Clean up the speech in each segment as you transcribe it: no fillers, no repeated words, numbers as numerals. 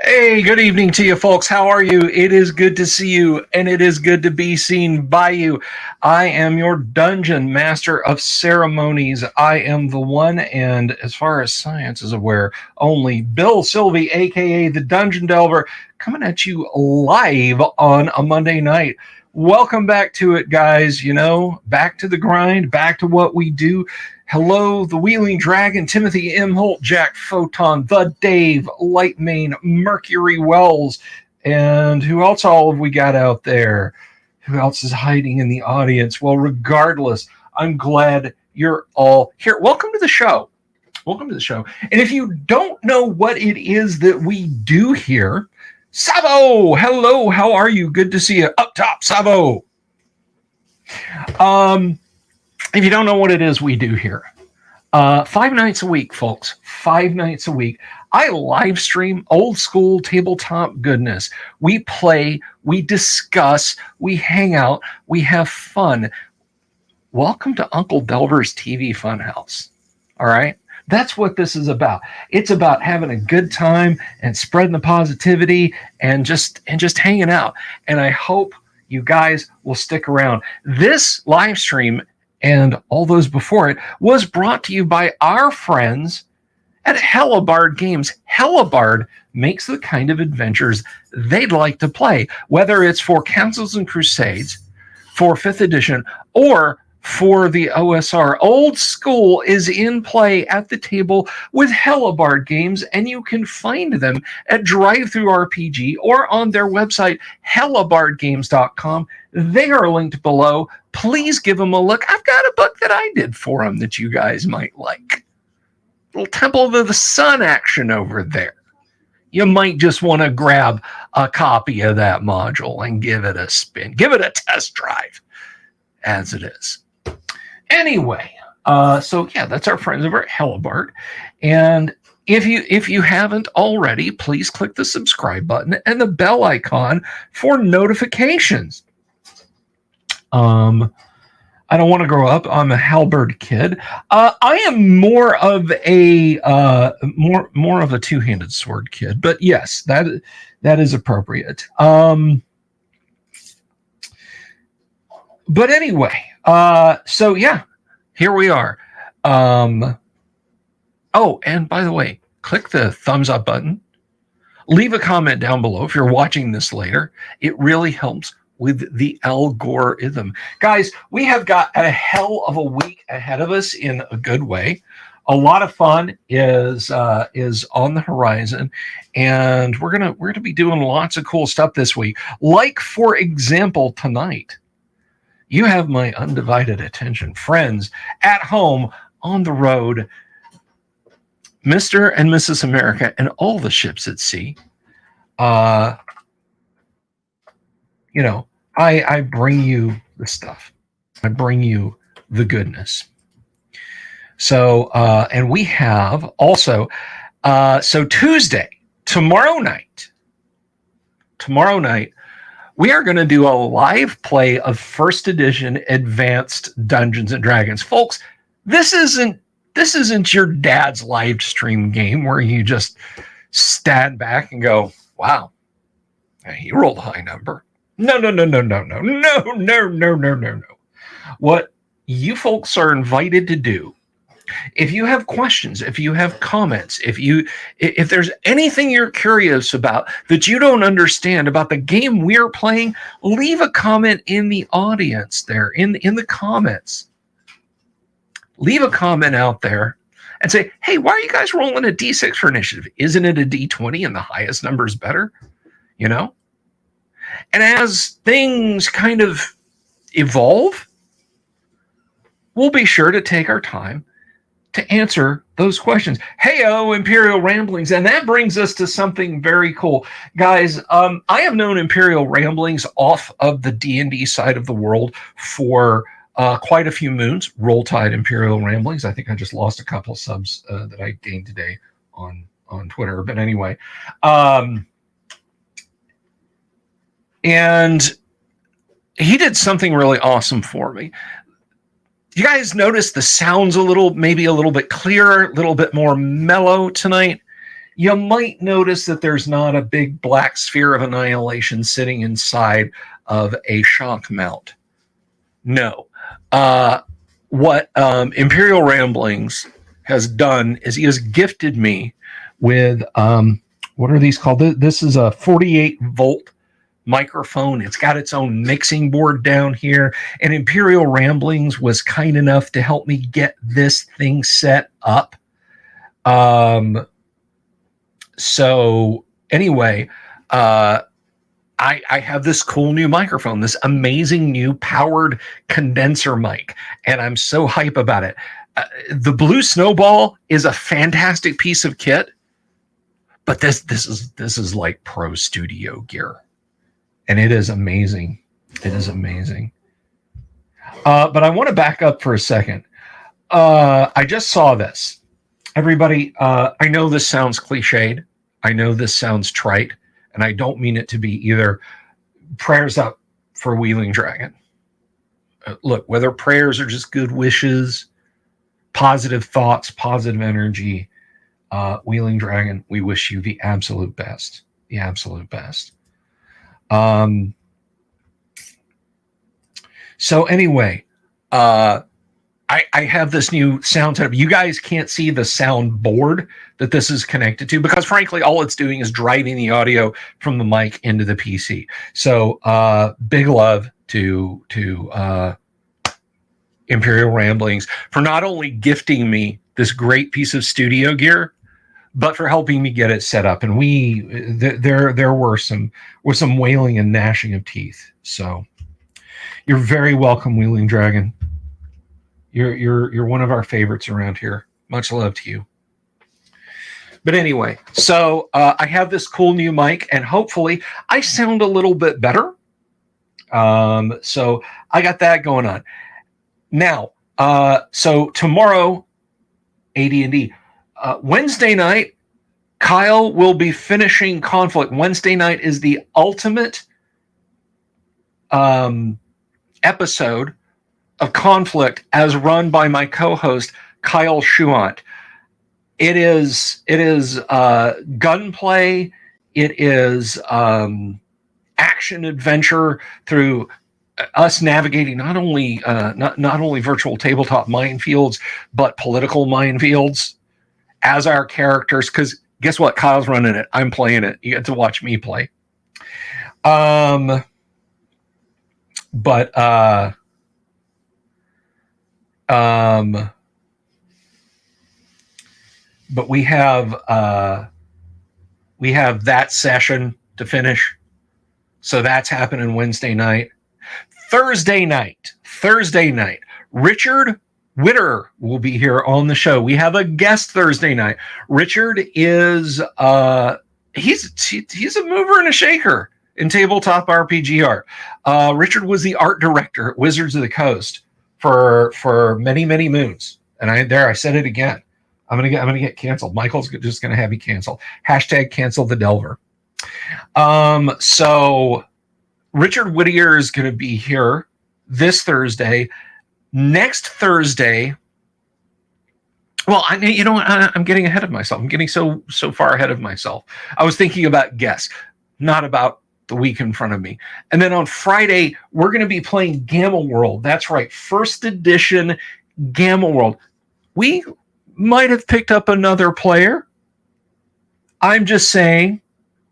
Hey, good evening to you folks. How are you? It is good to see you, and it is good to be seen by you. I am your dungeon master of ceremonies. I am the one, and as far as science is aware, only Bill Sylvie, aka the Dungeon Delver, coming at you live on a Monday night. Welcome back to it, guys. You know, back to the grind, back to what we do. Hello, the Wheeling Dragon, Timothy M. Holt, Jack Photon, the Dave, Lightmane, Mercury Wells, and who else all have we got out there? Who else is hiding in the audience? Well, regardless, I'm glad you're all here. Welcome to the show. Welcome to the show. And if you don't know what it is that we do here, Savo, hello, how are you? Good to see you. Up top, Savo. If you don't know what it is we do here, 5 nights a week, folks, 5 nights a week, I live stream old school tabletop goodness. We play, we discuss, we hang out, we have fun. Welcome to Uncle Delver's TV Funhouse. All right? That's what this is about. It's about having a good time and spreading the positivity and just hanging out. And I hope you guys will stick around. This live stream and all those before it was brought to you by our friends at Hellabard Games. Hellabard makes the kind of adventures they'd like to play, whether it's for Councils and Crusades, for 5th edition, or for the OSR. Old School is in play at the table with Hellabard Games, and you can find them at DriveThruRPG or on their website, hellabardgames.com. They are linked below. Please give them a look. I've got a book that I did for them that you guys might like. Little Temple of the Sun action over there. You might just want to grab a copy of that module and give it a spin. Give it a test drive, as it is. Anyway, so yeah, that's our friends over at Hellabard. And if you haven't already, please click the subscribe button and the bell icon for notifications. I don't want to grow up. I'm a halberd kid. I am more of a two-handed sword kid. But yes, that is appropriate. But anyway, so yeah, here we are. Oh, and by the way, click the thumbs up button. Leave a comment down below if you're watching this later. It really helps with the algorithm. Guys, we have got a hell of a week ahead of us in a good way. A lot of fun is on the horizon, and we're gonna be doing lots of cool stuff this week. Like, for example, tonight, you have my undivided attention, friends at home, on the road, Mr. and Mrs. America, and all the ships at sea. You know, I bring you the stuff. I bring you the goodness. So, and we have also, so Tuesday, tomorrow night, we are going to do a live play of 1st edition Advanced Dungeons and Dragons. Folks, this isn't your dad's live stream game where you just stand back and go, wow, he rolled a high number. No. What you folks are invited to do, if you have questions, if you have comments, if there's anything you're curious about that you don't understand about the game we're playing, leave a comment in the audience there, in the comments. Leave a comment out there, and say, hey, why are you guys rolling a D6 for initiative? Isn't it a D20 and the highest number is better? You know? And as things kind of evolve, we'll be sure to take our time to answer those questions. Hey-o, Imperial Ramblings. And that brings us to something very cool. Guys, I have known Imperial Ramblings off of the D&D side of the world for quite a few moons. Roll Tide Imperial Ramblings. I think I just lost a couple subs that I gained today on Twitter. But anyway. And he did something really awesome for me. You guys notice the sound's maybe a little bit clearer, a little bit more mellow tonight. You might notice that there's not a big black sphere of annihilation sitting inside of a shock mount. No. What Imperial Ramblings has done is he has gifted me with, what are these called? This is a 48-volt microphone. It's got its own mixing board down here, and Imperial Ramblings was kind enough to help me get this thing set up. So anyway, I have this cool new microphone, this amazing new powered condenser mic, and I'm so hype about it. The Blue Snowball is a fantastic piece of kit, but this is like pro studio gear. And it is amazing. It is amazing. But I want to back up for a second. I just saw this. Everybody, I know this sounds cliched. I know this sounds trite. And I don't mean it to be either. Prayers up for Wheeling Dragon. Look, whether prayers are just good wishes, positive thoughts, positive energy, Wheeling Dragon, we wish you the absolute best. The absolute best. So anyway, I have this new sound setup. You guys can't see the sound board that this is connected to because frankly, all it's doing is driving the audio from the mic into the PC. So, big love to Imperial Ramblings for not only gifting me this great piece of studio gear, but for helping me get it set up. And there were some wailing and gnashing of teeth. So you're very welcome, Wheeling Dragon. You're one of our favorites around here. Much love to you. But anyway, so I have this cool new mic, and hopefully I sound a little bit better. So I got that going on. Now, so tomorrow, AD&D. Wednesday night, Kyle will be finishing Conflict. Wednesday night is the ultimate episode of Conflict as run by my co-host, Kyle Schuant. It is gunplay. It is action adventure through us navigating not only virtual tabletop minefields, but political minefields as our characters, because guess what? Kyle's running it. I'm playing it. You get to watch me play. But we have that session to finish. So that's happening Wednesday night. Thursday night, Richard Witter will be here on the show. We have a guest Thursday night. Richard is he's a mover and a shaker in tabletop RPG art. Richard was the art director at Wizards of the Coast for many moons. And I said it again. I'm gonna get canceled. Michael's just gonna have me canceled. # cancel the Delver. So Richard Whittier is gonna be here this Thursday. Next Thursday, well, I'm getting ahead of myself. I'm getting so far ahead of myself. I was thinking about guests, not about the week in front of me. And then on Friday, we're going to be playing Gamma World. That's right, first edition Gamma World. We might have picked up another player. I'm just saying,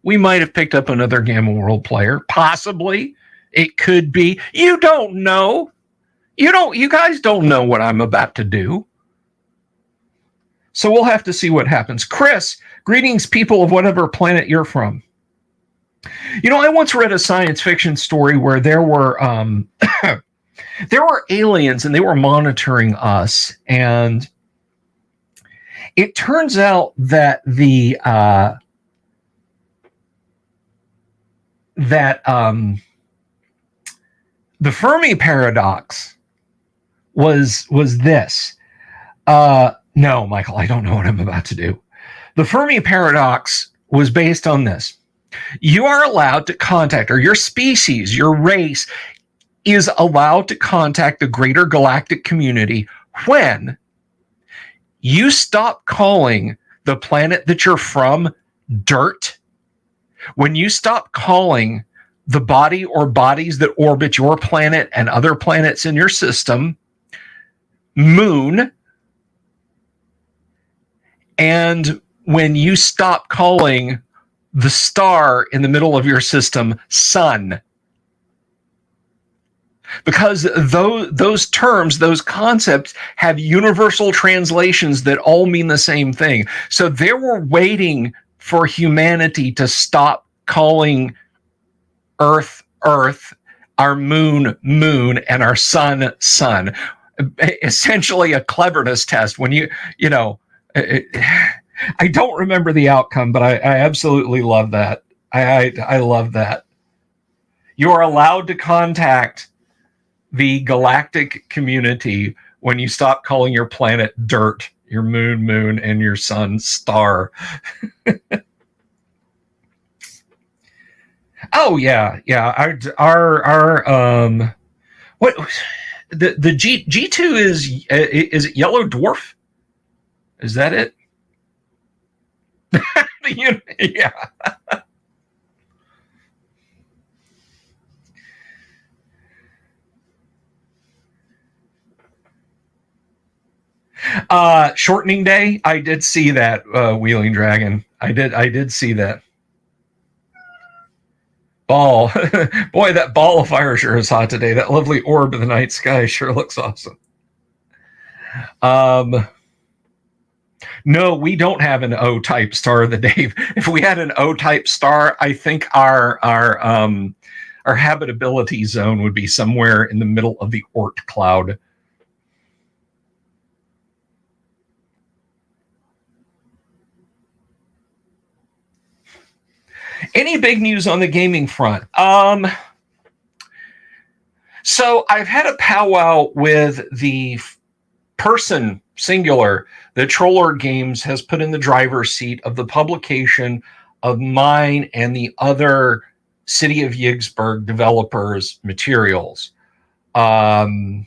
we might have picked up another Gamma World player. Possibly. It could be. You don't know. You guys don't know what I'm about to do. So we'll have to see what happens. Chris, greetings, people of whatever planet you're from. You know, I once read a science fiction story where there were there were aliens and they were monitoring us, and it turns out that the Fermi paradox was this. No, Michael, I don't know what I'm about to do. The Fermi paradox was based on this. You are allowed to contact, or your species, your race, is allowed to contact the greater galactic community when you stop calling the planet that you're from dirt, when you stop calling the body or bodies that orbit your planet and other planets in your system moon, and when you stop calling the star in the middle of your system sun. Because those terms, those concepts have universal translations that all mean the same thing. So they were waiting for humanity to stop calling Earth, Earth, our moon, moon, and our sun, sun. Essentially a cleverness test. When you know, I don't remember the outcome, but I absolutely love that. I love that. You are allowed to contact the galactic community when you stop calling your planet dirt, your moon, moon, and your sun, star. Oh yeah. Our what the G2 is it Yellow Dwarf? Is that it? Yeah. Shortening day. I did see that, Wheeling Dragon. I did see that. Ball. Boy, that ball of fire sure is hot today. That lovely orb of the night sky sure looks awesome. No, we don't have an O-type star of the day. If we had an O-type star, I think our habitability zone would be somewhere in the middle of the Oort cloud. Any big news on the gaming front? So I've had a powwow with the person, singular, that Troller Games has put in the driver's seat of the publication of mine and the other City of Yigsburg developers' materials. I'm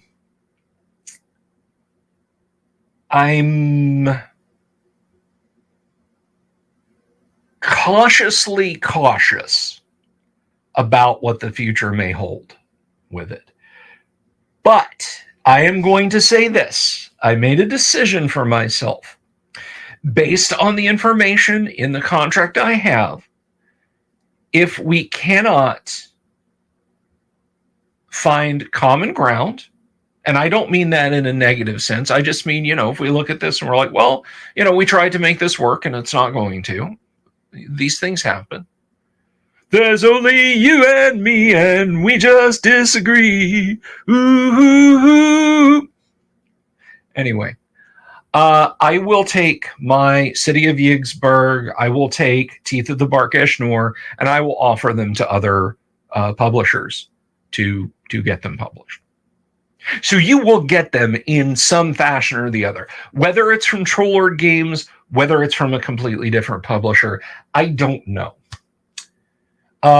cautiously cautious about what the future may hold with it. But I am going to say this. I made a decision for myself based on the information in the contract I have. If we cannot find common ground, and I don't mean that in a negative sense, I just mean, if we look at this and we're like, well, we tried to make this work and it's not going to. These things happen. There's only you and me, and we just disagree. Ooh. Anyway, I will take my City of Yigsburg, I will take Teeth of the Barkesh Noor, and I will offer them to other publishers to get them published. So you will get them in some fashion or the other, whether it's from Troller Games, whether it's from a completely different publisher. I don't know.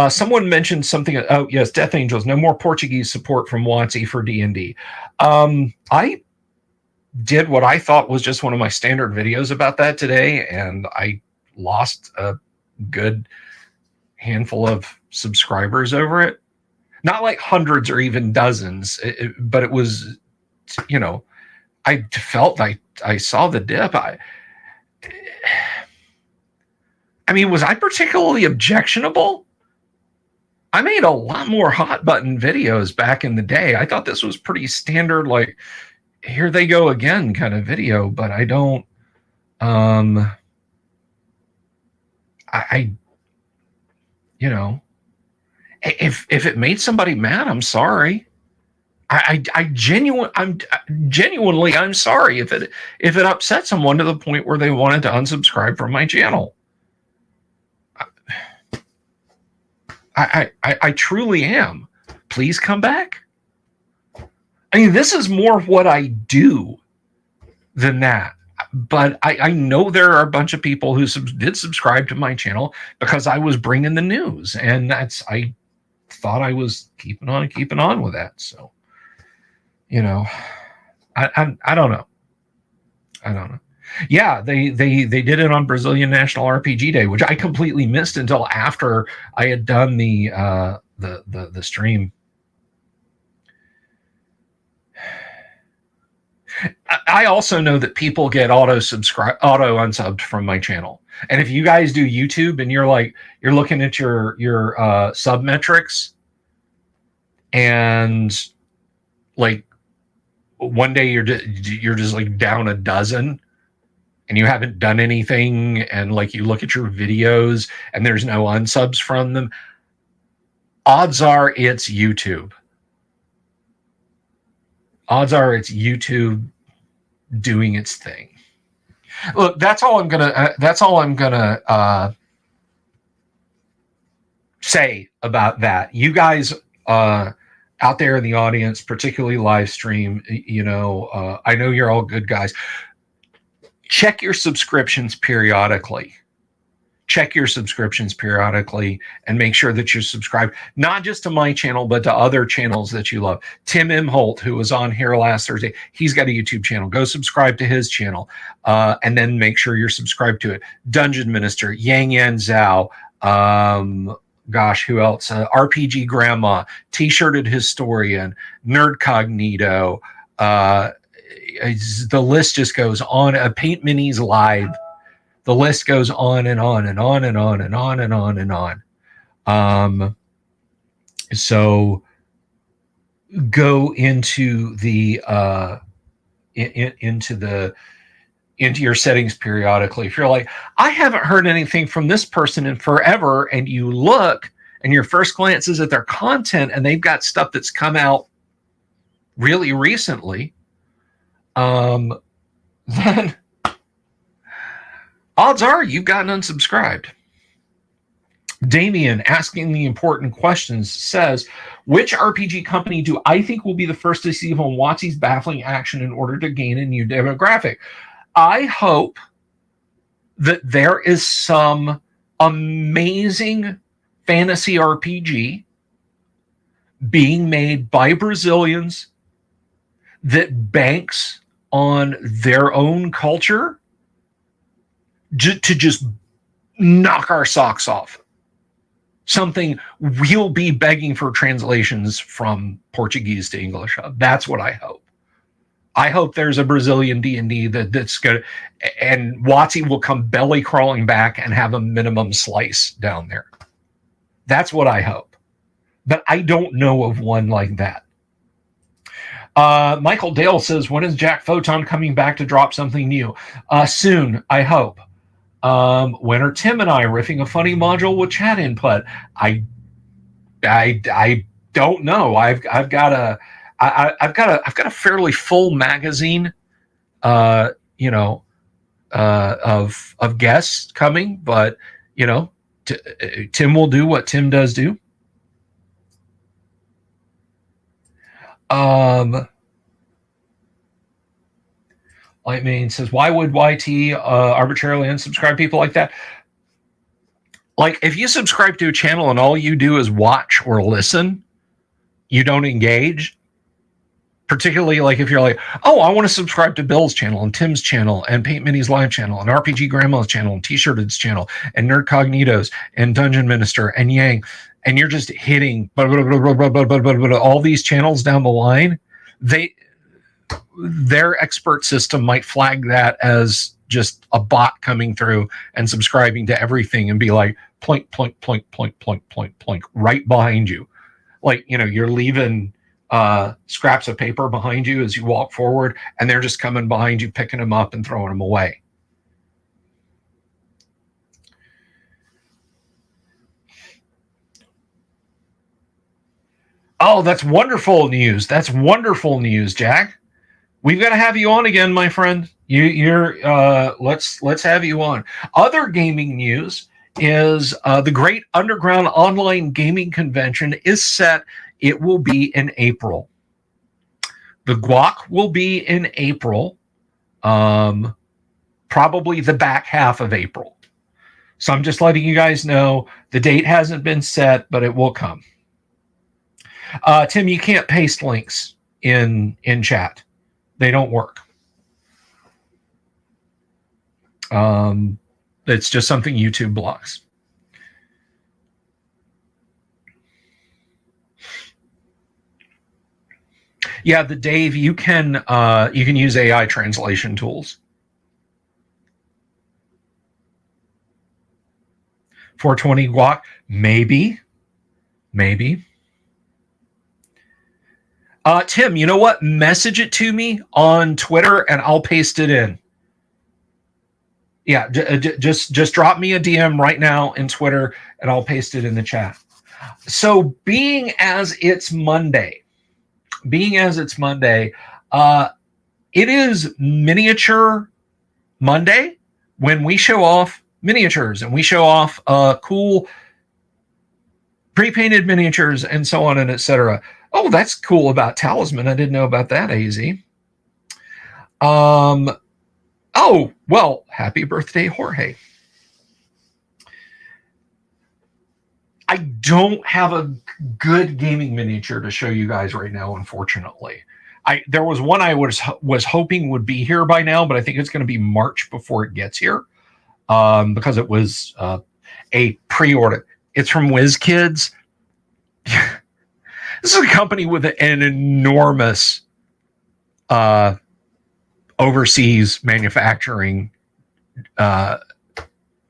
Someone mentioned something. Oh, yes, Death Angels. No more Portuguese support from WotC for D&D. I did what I thought was just one of my standard videos about that today, and I lost a good handful of subscribers over it. Not like hundreds or even dozens, but it was, I felt like I saw the dip. I mean, was I particularly objectionable? I made a lot more hot button videos back in the day. I thought this was pretty standard, like, here they go again kind of video, but I don't I, I you know, if it made somebody mad, I'm sorry. I'm genuinely, I'm sorry if it upset someone to the point where they wanted to unsubscribe from my channel. I truly am. Please come back. I mean, this is more what I do than that. But I know there are a bunch of people who did subscribe to my channel because I was bringing the news, and I thought I was keeping on with that. So, I don't know. I don't know. Yeah, they did it on Brazilian National RPG Day, which I completely missed until after I had done the stream. I also know that people get auto unsubbed from my channel. And if you guys do YouTube and you're looking at your sub metrics, and like one day you're just like down a dozen and you haven't done anything, and like you look at your videos and there's no unsubs from them, odds are it's YouTube. Odds are it's YouTube doing its thing. Look, that's all I'm gonna say about that. You guys out there in the audience, particularly live stream, I know you're all good guys. Check your subscriptions periodically. Check your subscriptions periodically and make sure that you're subscribed, not just to my channel, but to other channels that you love. Tim M. Holt, who was on here last Thursday, he's got a YouTube channel. Go subscribe to his channel, and then make sure you're subscribed to it. Dungeon Minister, Yang Yan Zhao, who else? RPG Grandma, T-shirted Historian, Nerd Cognito. The list just goes on. Paint Minis Live. The list goes on and on and on and on and on and on and on. So go into the into your settings periodically. If you're like, I haven't heard anything from this person in forever, and you look and your first glance is at their content and they've got stuff that's come out really recently, then odds are you've gotten unsubscribed. Damien, asking the important questions, says, which RPG company do I think will be the first to seize on WotC's baffling action in order to gain a new demographic? I hope that there is some amazing fantasy RPG being made by Brazilians that banks on their own culture to just knock our socks off. Something we'll be begging for translations from Portuguese to English of. That's what I hope. I hope there's a Brazilian D&D that's good, and WotC will come belly crawling back and have a minimum slice down there. That's what I hope. But I don't know of one like that. Michael Dale says, when is Jack Photon coming back to drop something new? Soon, I hope. When are Tim and I riffing a funny module with chat input? I don't know. I've got a fairly full magazine, of guests coming, but Tim will do what Tim does do. Lightmain says, why would YT arbitrarily unsubscribe people like that? Like, if you subscribe to a channel and all you do is watch or listen, you don't engage, particularly like if you're like, oh, I want to subscribe to Bill's channel and Tim's channel and Paint Mini's live channel and RPG Grandma's channel and T-shirted's channel and Nerd Cognito's and Dungeon Minister and Yang, and you're just hitting all these channels down the line, their expert system might flag that as just a bot coming through and subscribing to everything and be like, plink, plink, plink, plink, plink, plink, plink, right behind you. Like, you're leaving scraps of paper behind you as you walk forward, and they're just coming behind you, picking them up and throwing them away. Oh, that's wonderful news. That's wonderful news, Jack. We've got to have you on again, my friend. Let's have you on. Other gaming news is the Great Underground Online Gaming Convention is set. It will be in April. The Guac will be in April, probably the back half of April. So I'm just letting you guys know the date hasn't been set, but it will come. Tim, you can't paste links in chat. They don't work. It's just something YouTube blocks. Yeah, the Dave, you can use AI translation tools. 420 guac, maybe. Tim, you know what? Message it to me on Twitter and I'll paste it in. Yeah, just drop me a DM right now in Twitter and I'll paste it in the chat. So being as it's Monday, it is Miniature Monday when we show off miniatures and we show off cool pre-painted miniatures and so on and etc. Oh, that's cool about Talisman. I didn't know about that, AZ. Oh, well, happy birthday, Jorge. I don't have a good gaming miniature to show you guys right now, unfortunately. There was one I was hoping would be here by now, but I think it's going to be March before it gets here, because it was a pre-order. It's from WizKids. This is a company with an enormous overseas manufacturing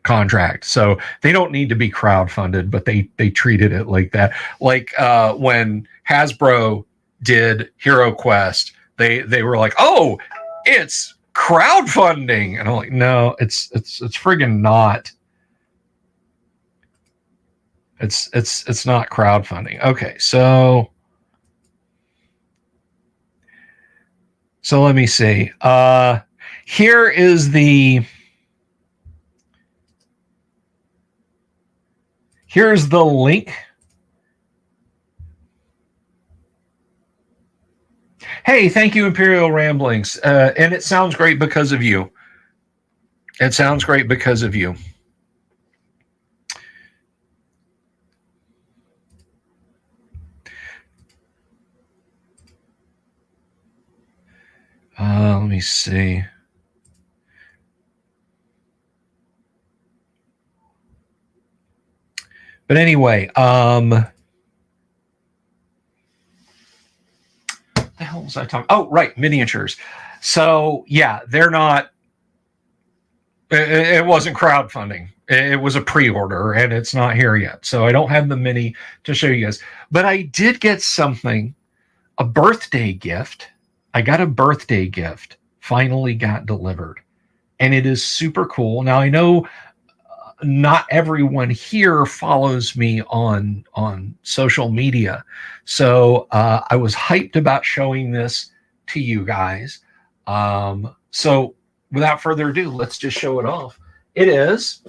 contract, so they don't need to be crowdfunded, but they treated it like that. Like when Hasbro did Hero Quest, they were like, "Oh, it's crowdfunding," and I'm like, "No, it's friggin' not. It's not crowdfunding." Okay, so let me see. Here's the link. Hey, thank you, Imperial Ramblings. And it sounds great because of you. It sounds great because of you. Let me see. But anyway, what the hell was I talking? Oh, right, miniatures. So yeah, they're not. It wasn't crowdfunding. It was a pre-order, and it's not here yet. So I don't have the mini to show you guys. But I did get something, a birthday gift. I got a birthday gift. Finally got delivered, and it is super cool. Now I know not everyone here follows me on social media, so I was hyped about showing this to you guys. So without further ado, let's just show it off. It's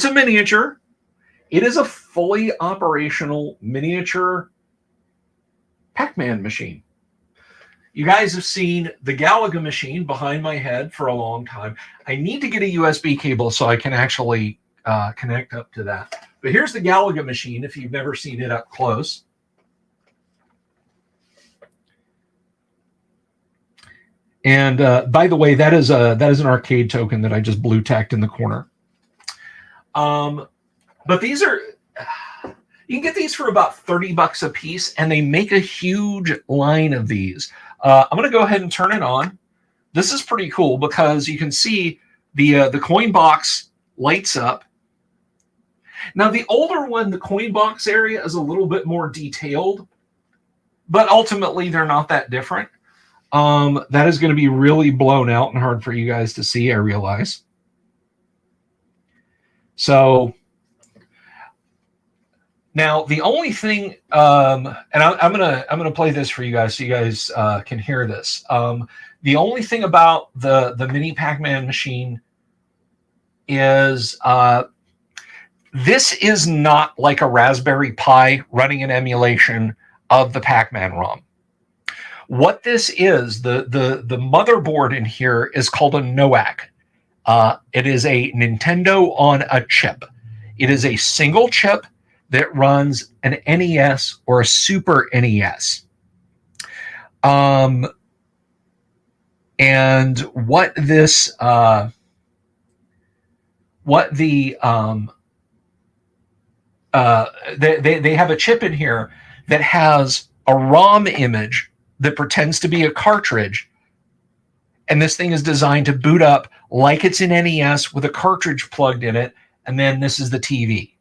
a miniature. It is a fully operational miniature Pac-Man machine. You guys have seen the Galaga machine behind my head for a long time. I need to get a USB cable so I can actually connect up to that. But here's the Galaga machine if you've never seen it up close. And by the way, that is an arcade token that I just blue tacked in the corner. But these are, you can get these for about $30 a piece, and they make a huge line of these. I'm going to go ahead and turn it on. This is pretty cool because you can see the coin box lights up. Now, the older one, the coin box area is a little bit more detailed, but ultimately they're not that different. That is going to be really blown out and hard for you guys to see, I realize. So Now, the only thing, and I'm gonna play this for you guys so you guys can hear this. The only thing about the mini Pac-Man machine is this is not like a Raspberry Pi running an emulation of the Pac-Man ROM. What this is, the motherboard in here is called a NOAC. It is a Nintendo on a chip. It is a single chip that runs an NES or a Super NES. And what this, they have a chip in here that has a ROM image that pretends to be a cartridge. And this thing is designed to boot up like it's an NES with a cartridge plugged in it. And then this is the TV.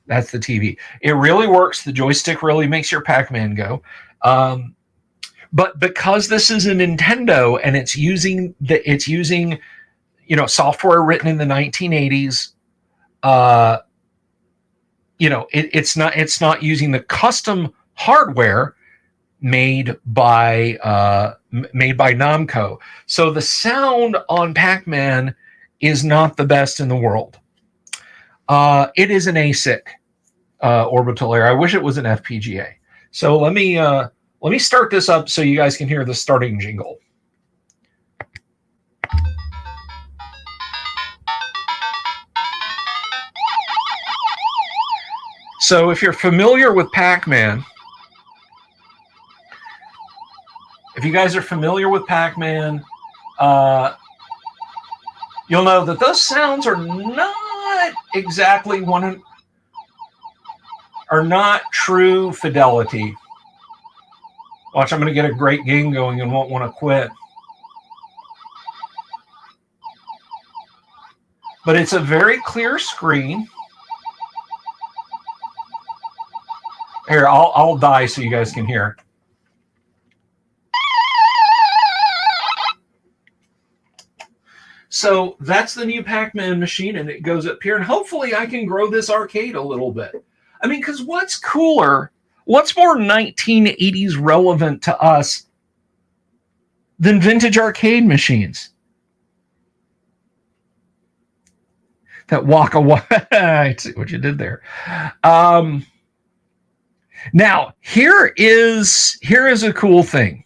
That's the TV. It really works. The joystick really makes your Pac-Man go. But because this is a Nintendo and it's using software written in the 1980s, it's not using the custom hardware made by Namco. So the sound on Pac-Man is not the best in the world. It is an ASIC orbital layer. I wish it was an FPGA. So let me start this up so you guys can hear the starting jingle. So if you're familiar with Pac-Man, you'll know that those sounds are not exactly are not true fidelity. Watch, I'm going to get a great game going and won't want to quit. But it's a very clear screen. Here, I'll die so you guys can hear. So that's the new Pac-Man machine, and it goes up here. And hopefully I can grow this arcade a little bit. I mean, because what's cooler, what's more 1980s relevant to us than vintage arcade machines? That walk away. I see what you did there. Now, here is a cool thing.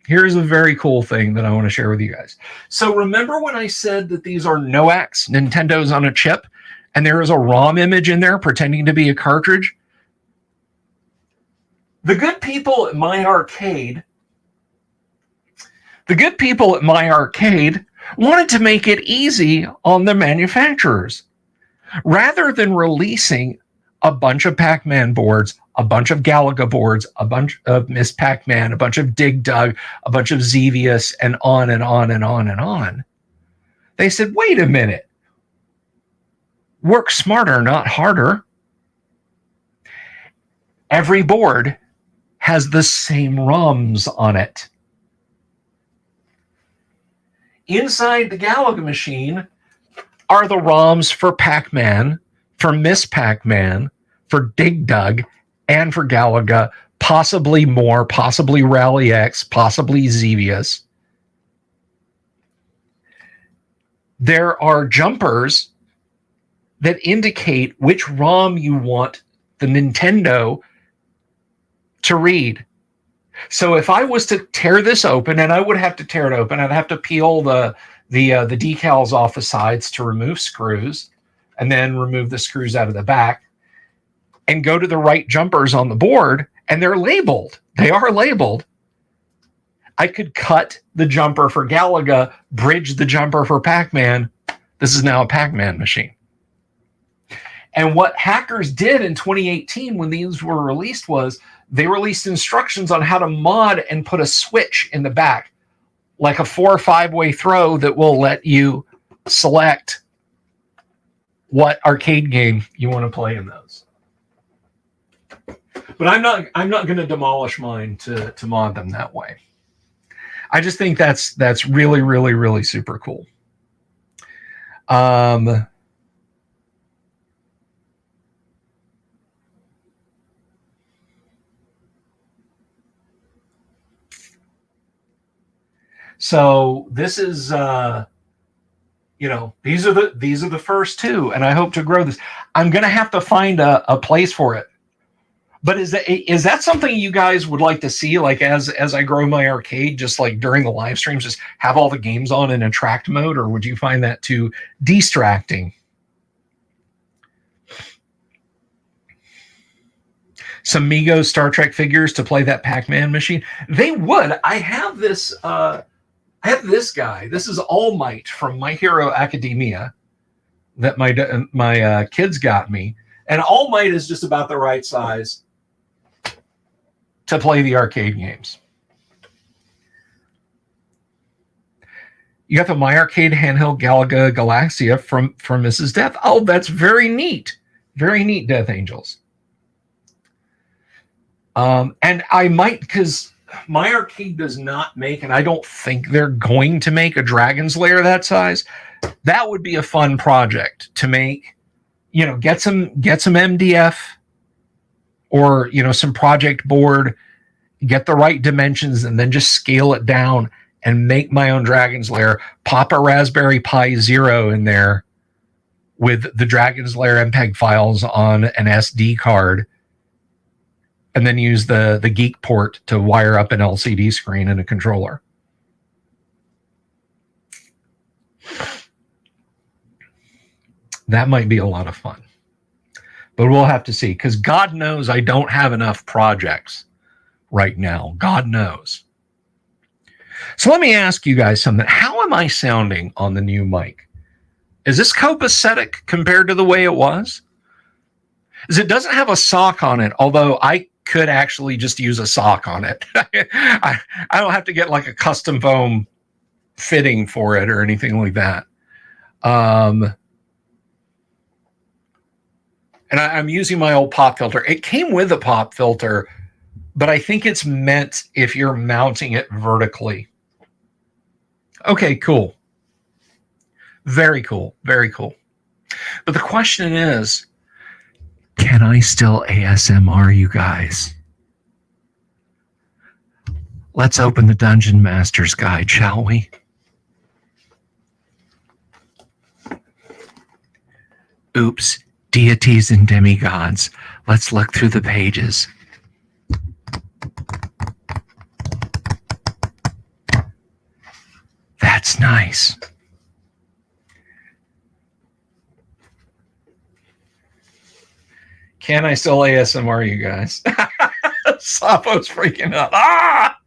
Here's a very cool thing that I want to share with you guys. So remember when I said that these are NOACs, Nintendo's on a chip, and there is a ROM image in there pretending to be a cartridge? The good people at my arcade wanted to make it easy on the manufacturers. Rather than releasing a bunch of Pac-Man boards, a bunch of Galaga boards, a bunch of Miss Pac-Man, a bunch of Dig Dug, a bunch of Xevious, and on and on and on and on, they said, wait a minute. Work smarter, not harder. Every board has the same ROMs on it. Inside the Galaga machine are the ROMs for Pac-Man, for Miss Pac-Man, for Dig Dug, and for Galaga, possibly more, possibly Rally X, possibly Xevious. There are jumpers that indicate which ROM you want the Nintendo to read. So if I was to tear this open, and I would have to tear it open, I'd have to peel the decals off the sides to remove screws, and then remove the screws out of the back, and go to the right jumpers on the board, and they're labeled. They are labeled. I could cut the jumper for Galaga, bridge the jumper for Pac-Man. This is now a Pac-Man machine. And what hackers did in 2018 when these were released was they released instructions on how to mod and put a switch in the back, like a 4 or 5-way throw that will let you select what arcade game you want to play in those. But I'm not going to demolish mine to mod them that way. I just think that's really, really, really super cool. So this is, these are the first two, and I hope to grow this. I'm going to have to find a place for it. But is that something you guys would like to see? Like as I grow my arcade, just like during the live streams, just have all the games on in attract mode, or would you find that too distracting? Some Mego Star Trek figures to play that Pac-Man machine. They would. I have this. I have this guy. This is All Might from My Hero Academia that my kids got me, and All Might is just about the right size to play the arcade games. You got the My Arcade handheld Galaga Galaxia from Mrs. Death. Oh, that's very neat. Very neat, Death Angels. And I might, because My Arcade does not make, and I don't think they're going to make, a Dragon's Lair that size. That would be a fun project to make. Get some MDF or some project board, get the right dimensions, and then just scale it down and make my own Dragon's Lair. Pop a Raspberry Pi Zero in there with the Dragon's Lair MPEG files on an SD card, and then use the Geek port to wire up an LCD screen and a controller. That might be a lot of fun. But we'll have to see, because God knows I don't have enough projects right now. God knows. So let me ask you guys something. How am I sounding on the new mic? Is this copacetic compared to the way it was? It doesn't have a sock on it, although I could actually just use a sock on it. I don't have to get like a custom foam fitting for it or anything like that. And I'm using my old pop filter. It came with a pop filter, but I think it's meant if you're mounting it vertically. Okay, cool. Very cool. Very cool. But the question is, can I still ASMR you guys? Let's open the Dungeon Master's Guide, shall we? Oops. Deities and demigods. Let's look through the pages. That's nice. Can I still ASMR you guys? Sapo's freaking out. Ah!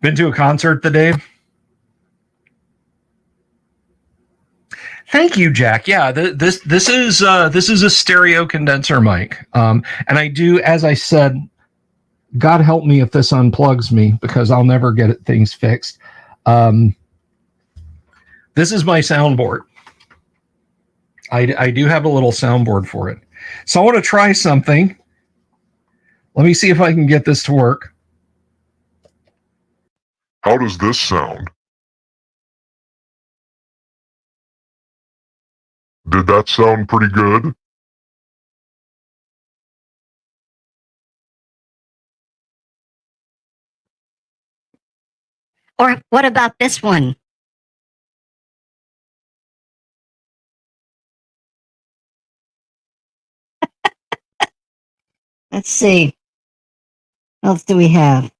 Been to a concert today? Thank you, Jack. Yeah, this is a stereo condenser mic, and I do, as I said, God help me if this unplugs me, because I'll never get things fixed. This is my soundboard. I do have a little soundboard for it, so I want to try something. Let me see if I can get this to work. How does this sound? Did that sound pretty good? Or what about this one? Let's see. What else do we have?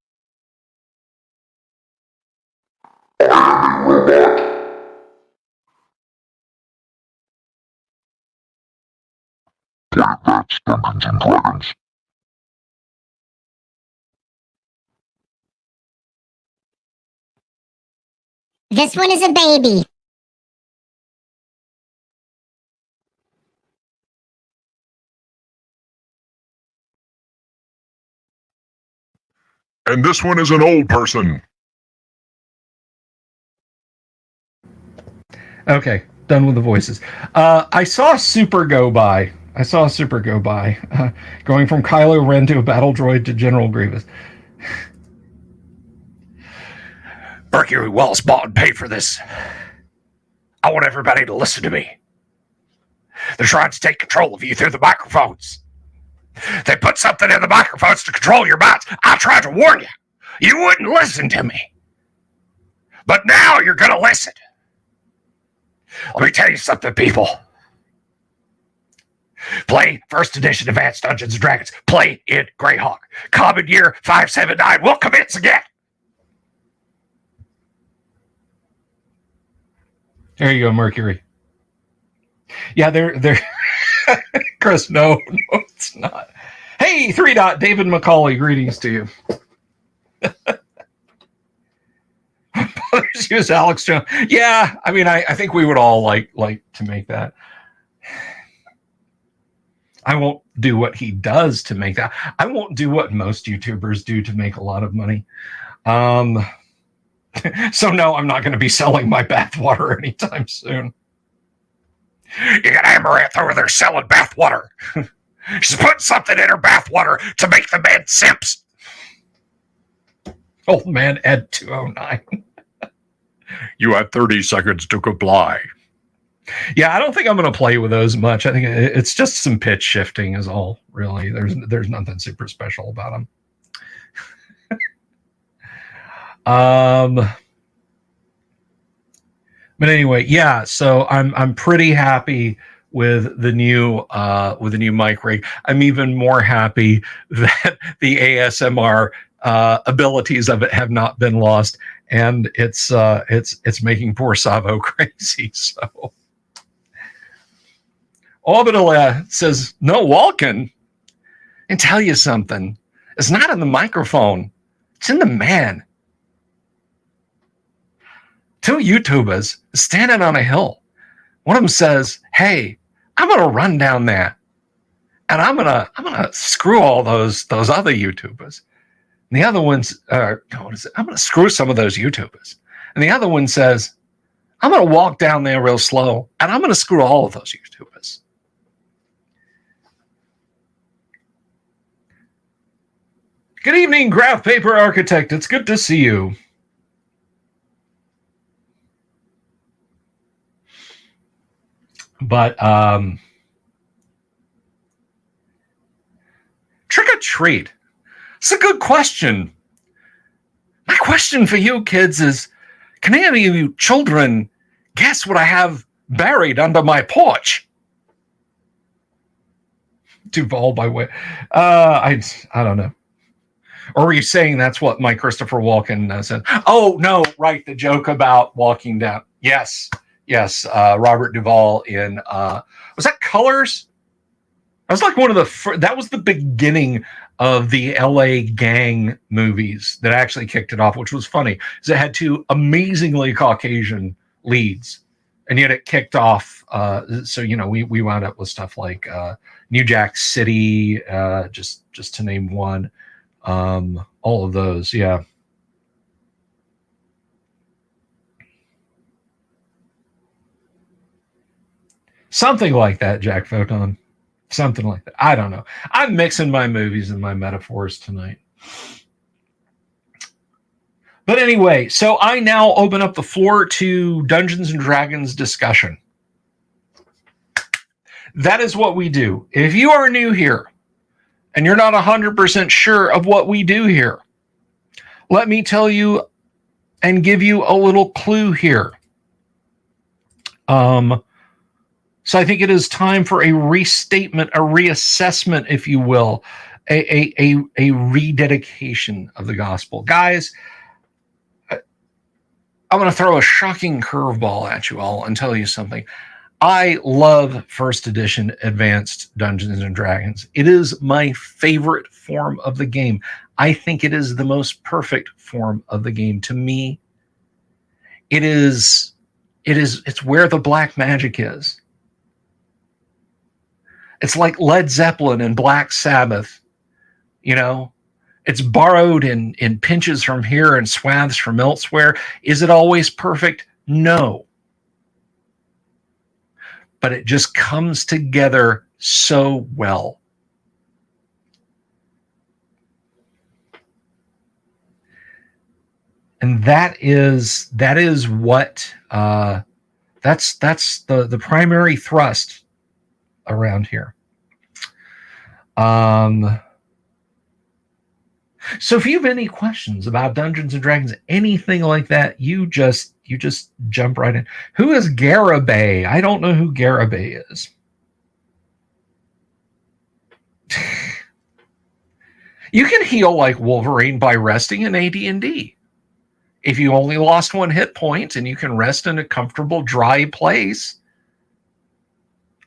This one is a baby. And this one is an old person. Okay, done with the voices. I saw Super go by. Going from Kylo Ren to a battle droid to General Grievous. Mercury Wells bought and paid for this. I want everybody to listen to me. They're trying to take control of you through the microphones. They put something in the microphones to control your minds. I tried to warn you. You wouldn't listen to me. But now you're going to listen. Let me tell you something, people. Play First Edition Advanced Dungeons & Dragons. Play in Greyhawk. Common Year 579 will commence again. There you go, Mercury. Yeah, they're Chris, no, it's not. Hey, 3 Dot, David McCauley, greetings to you. Use Alex Jones. Yeah, I mean, I think we would all like to make that. I won't do what he does to make that. I won't do what most YouTubers do to make a lot of money. So no, I'm not going to be selling my bathwater anytime soon. You got Amaranth over there selling bathwater. She's putting something in her bathwater to make the men simps. Old man Ed 209. You have 30 seconds to comply. Yeah, I don't think I'm going to play with those much. I think it's just some pitch shifting is all, really. There's nothing super special about them. But anyway, yeah, so I'm pretty happy with the new mic rig. I'm even more happy that the ASMR abilities of it have not been lost, and it's making poor Savo crazy. So Orbital says, no, Walken. And tell you something, it's not in the microphone, it's in the man. 2 YouTubers standing on a hill. One of them says, hey, I'm going to run down there and I'm going to screw all those other YouTubers. And the other one's, I'm going to screw some of those YouTubers. And the other one says, I'm going to walk down there real slow and I'm going to screw all of those YouTubers. Good evening, Graph Paper Architect. It's good to see you. But trick or treat. It's a good question. My question for you kids is, can any of you children guess what I have buried under my porch? Duval by way. I don't know. Or were you saying that's what my Christopher Walken said? Oh, no, right. The joke about walking down. Yes. Robert Duvall in, was that Colors? That was like one of that was the beginning of the LA gang movies that actually kicked it off, which was funny. Because it had 2 amazingly Caucasian leads. And yet it kicked off. So, we wound up with stuff like New Jack City, just to name one. All of those, yeah. Something like that, Jack Photon. Something like that. I don't know. I'm mixing my movies and my metaphors tonight. But anyway, so I now open up the floor to Dungeons & Dragons discussion. That is what we do. If you are new here and you're not 100% sure of what we do here, let me tell you and give you a little clue here. So I think it is time for a restatement, a reassessment, if you will, a rededication of the gospel. Guys, I'm going to throw a shocking curveball at you all and tell you something. I love First Edition Advanced Dungeons & Dragons. It is my favorite form of the game. I think it is the most perfect form of the game. To me, it's where the black magic is. It's like Led Zeppelin and Black Sabbath. It's borrowed in pinches from here and swaths from elsewhere. Is it always perfect? No. But it just comes together so well. And that is what that's the primary thrust around here. So if you have any questions about Dungeons and Dragons, anything like that, you just jump right in. Who is Garibay? I don't know who Garibay is. You can heal like Wolverine by resting in AD&D. If you only lost 1 hit point and you can rest in a comfortable, dry place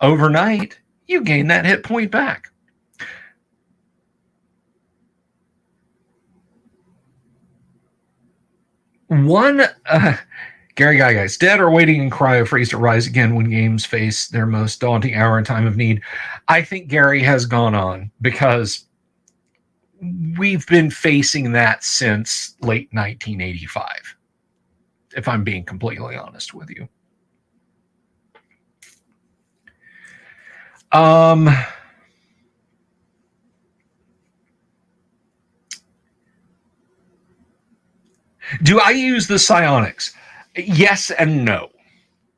overnight, you gain that hit point back. Gary Guy's dead or waiting in cryo freeze to rise again when games face their most daunting hour in time of need. I think Gary has gone on because we've been facing that since late 1985, if I'm being completely honest with you. Do I use the psionics? Yes and no.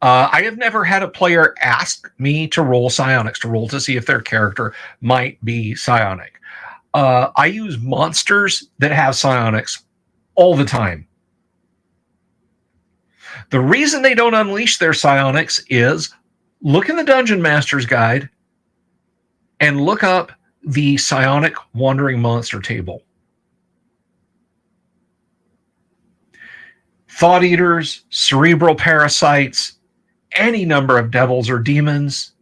I have never had a player ask me to roll psionics, to roll to see if their character might be psionic. I use monsters that have psionics all the time. The reason they don't unleash their psionics is look in the Dungeon Master's Guide and look up the psionic wandering monster table. Thought eaters, cerebral parasites, any number of devils or demons,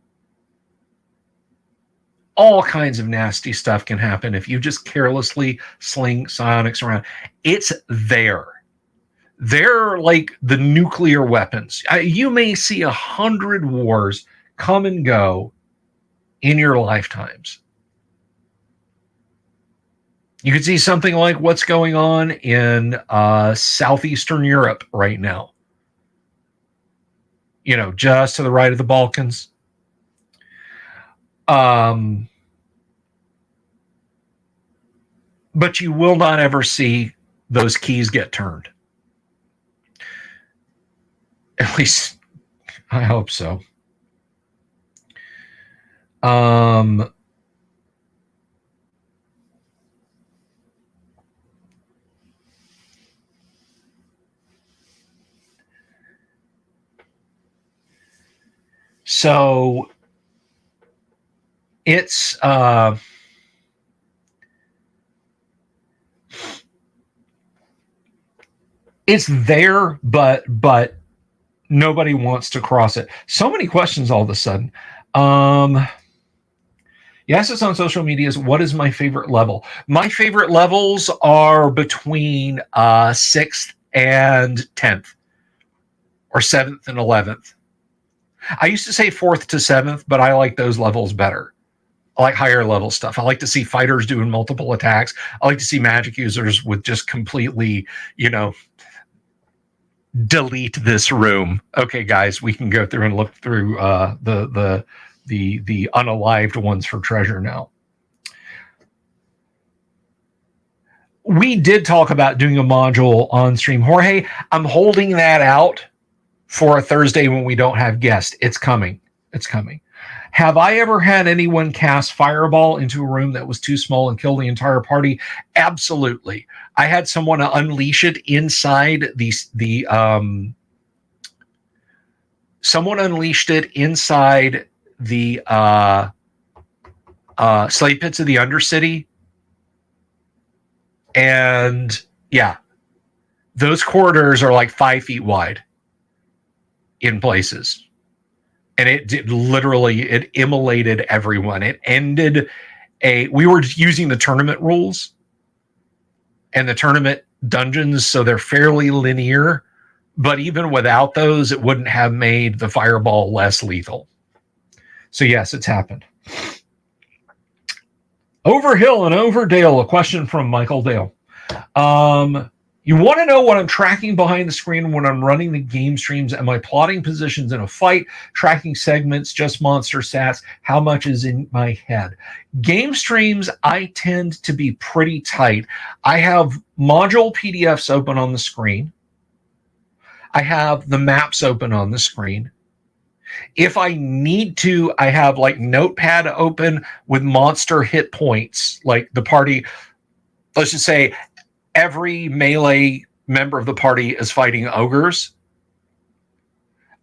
all kinds of nasty stuff can happen if you just carelessly sling psionics around. It's there. They're like the nuclear weapons. You may see 100 wars come and go in your lifetimes. You can see something like what's going on in southeastern Europe right now. You know, just to the right of the Balkans. But you will not ever see those keys get turned. At least, I hope so. So it's there, but nobody wants to cross it. So many questions all of a sudden. Yes, it's on social media. What is my favorite level? My favorite levels are between 6th and 10th, or 7th and 11th. I used to say 4th to 7th, but I like those levels better. I like higher level stuff. I like to see fighters doing multiple attacks. I like to see magic users with just completely, delete this room. Okay, guys, we can go through and look through the unalived ones for treasure now. We did talk about doing a module on stream. Jorge, I'm holding that out for a Thursday when we don't have guests. It's coming. It's coming. Have I ever had anyone cast Fireball into a room that was too small and kill the entire party? Absolutely. I had someone unleash it inside someone unleashed it inside the slave pits of the Undercity. And yeah, those corridors are like 5 feet wide in places. And it immolated everyone. It ended we were using the tournament rules and the tournament dungeons, so they're fairly linear. But even without those, it wouldn't have made the fireball less lethal. So yes, it's happened. Overhill and Overdale, a question from Michael Dale. You want to know what I'm tracking behind the screen when I'm running the game streams? Am I plotting positions in a fight, tracking segments, just monster stats? How much is in my head? Game streams, I tend to be pretty tight. I have module PDFs open on the screen. I have the maps open on the screen. If I need to, I have like Notepad open with monster hit points, like the party. let's just say every melee member of the party is fighting ogres,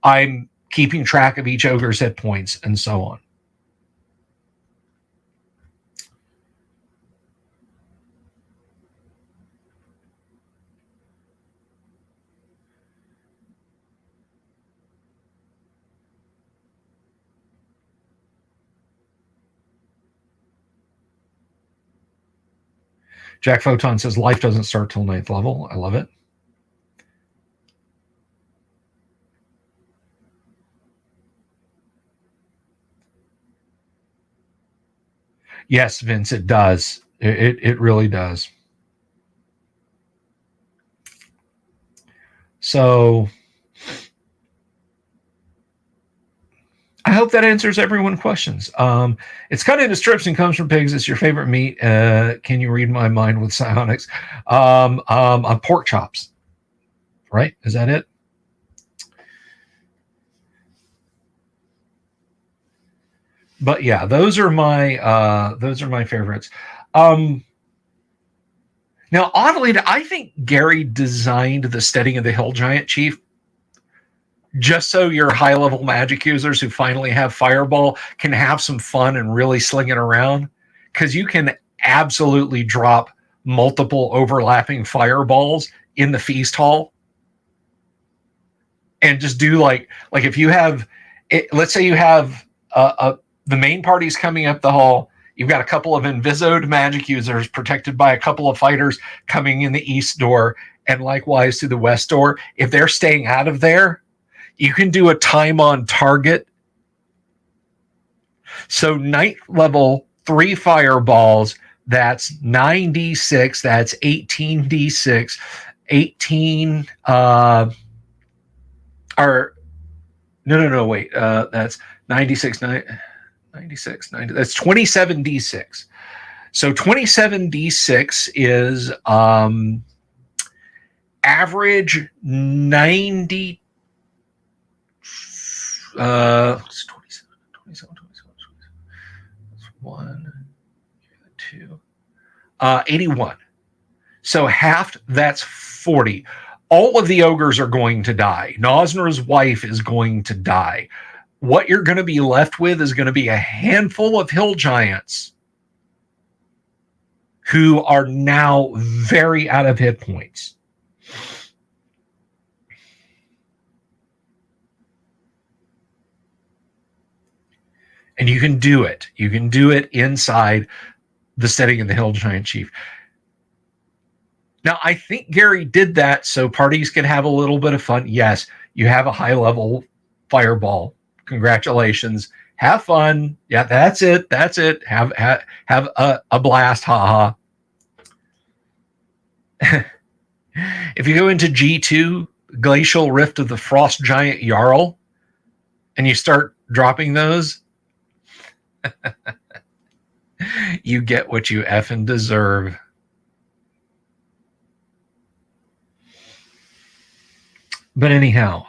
I'm keeping track of each ogre's hit points and so on. Jack Photon says life doesn't start till 9th level. I love it. Yes, Vince, it does. It really does. So I hope that answers everyone's questions. It's cut into strips and comes from pigs. It's your favorite meat. Can you read my mind with psionics? Pork chops, right? Is that it? But yeah, those are my favorites. Now, oddly, I think Gary designed the setting of the Hill Giant Chief just so your high-level magic users who finally have Fireball can have some fun and really sling it around, because you can absolutely drop multiple overlapping fireballs in the feast hall and just do like if you have it, let's say you have the main party's coming up the hall. You've got a couple of Invisoed magic users protected by a couple of fighters coming in the east door, and likewise to the west door. If they're staying out of there, you can do a time on target. So 9th level, 3 fireballs, that's 9d6, that's 18d6, 18, wait, that's 96, 96, 90, that's 27d6. So 27d6 is average 90. 27, 1, 2, 81. So half, that's 40. All of the ogres are going to die. Nosner's wife is going to die. What you're going to be left with is going to be a handful of hill giants who are now very out of hit points. And you can do it. You can do it inside the setting of the Hill Giant Chief. Now, I think Gary did that so parties can have a little bit of fun. Yes, you have a high-level fireball. Congratulations. Have fun. Yeah, that's it. That's it. Have a blast. Ha ha. If you go into G2, Glacial Rift of the Frost Giant Jarl, and you start dropping those, you get what you effing deserve. But anyhow,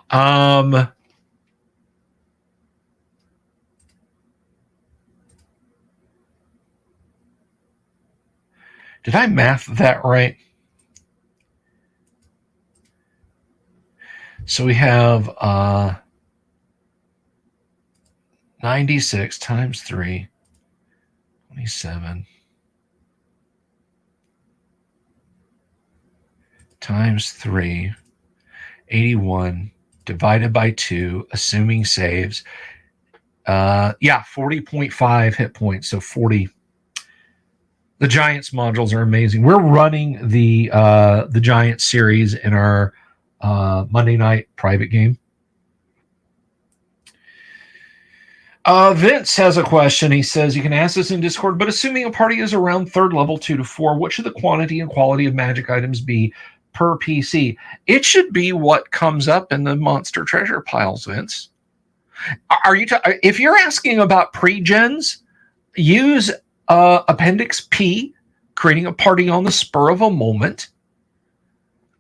did I math that right? So we have 96 times 3, 27 times 3, 81 divided by 2, assuming saves. 40.5 hit points. So 40. The Giants modules are amazing. We're running the Giants series in our Monday night private game. Vince has a question. He says, you can ask this in Discord, but assuming a party is around 3rd level 2 to 4, what should the quantity and quality of magic items be per PC? It should be what comes up in the monster treasure piles, Vince. Are you if you're asking about pre-gens, use Appendix P, creating a party on the spur of a moment.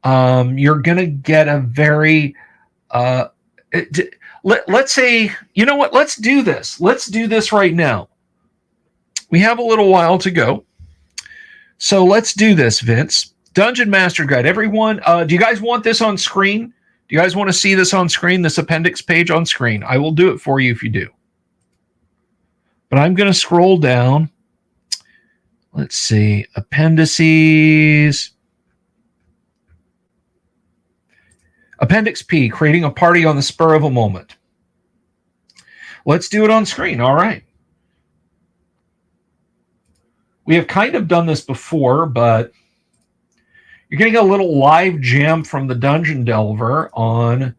You're going to get a very let's say, you know what? Let's do this. Let's do this right now. We have a little while to go. So let's do this, Vince. Dungeon Master Guide. Everyone, do you guys want this on screen? Do you guys want to see this on screen, this appendix page on screen? I will do it for you if you do. But I'm going to scroll down. Let's see. Appendices. Appendix P, creating a party on the spur of a moment. Let's do it on screen. All right. We have kind of done this before, but you're getting a little live gem from the Dungeon Delver on.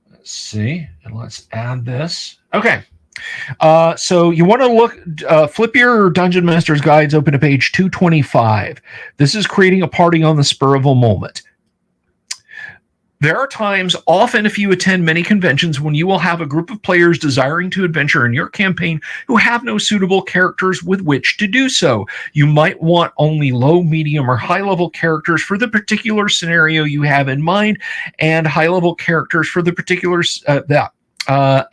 Let's see, and let's add this. Okay. So you want to look, flip your Dungeon Master's Guides open to page 225. This is creating a party on the spur of a moment. There are times, often if you attend many conventions, when you will have a group of players desiring to adventure in your campaign who have no suitable characters with which to do so. You might want only low, medium, or high-level characters for the particular scenario you have in mind, and high-level characters for the particular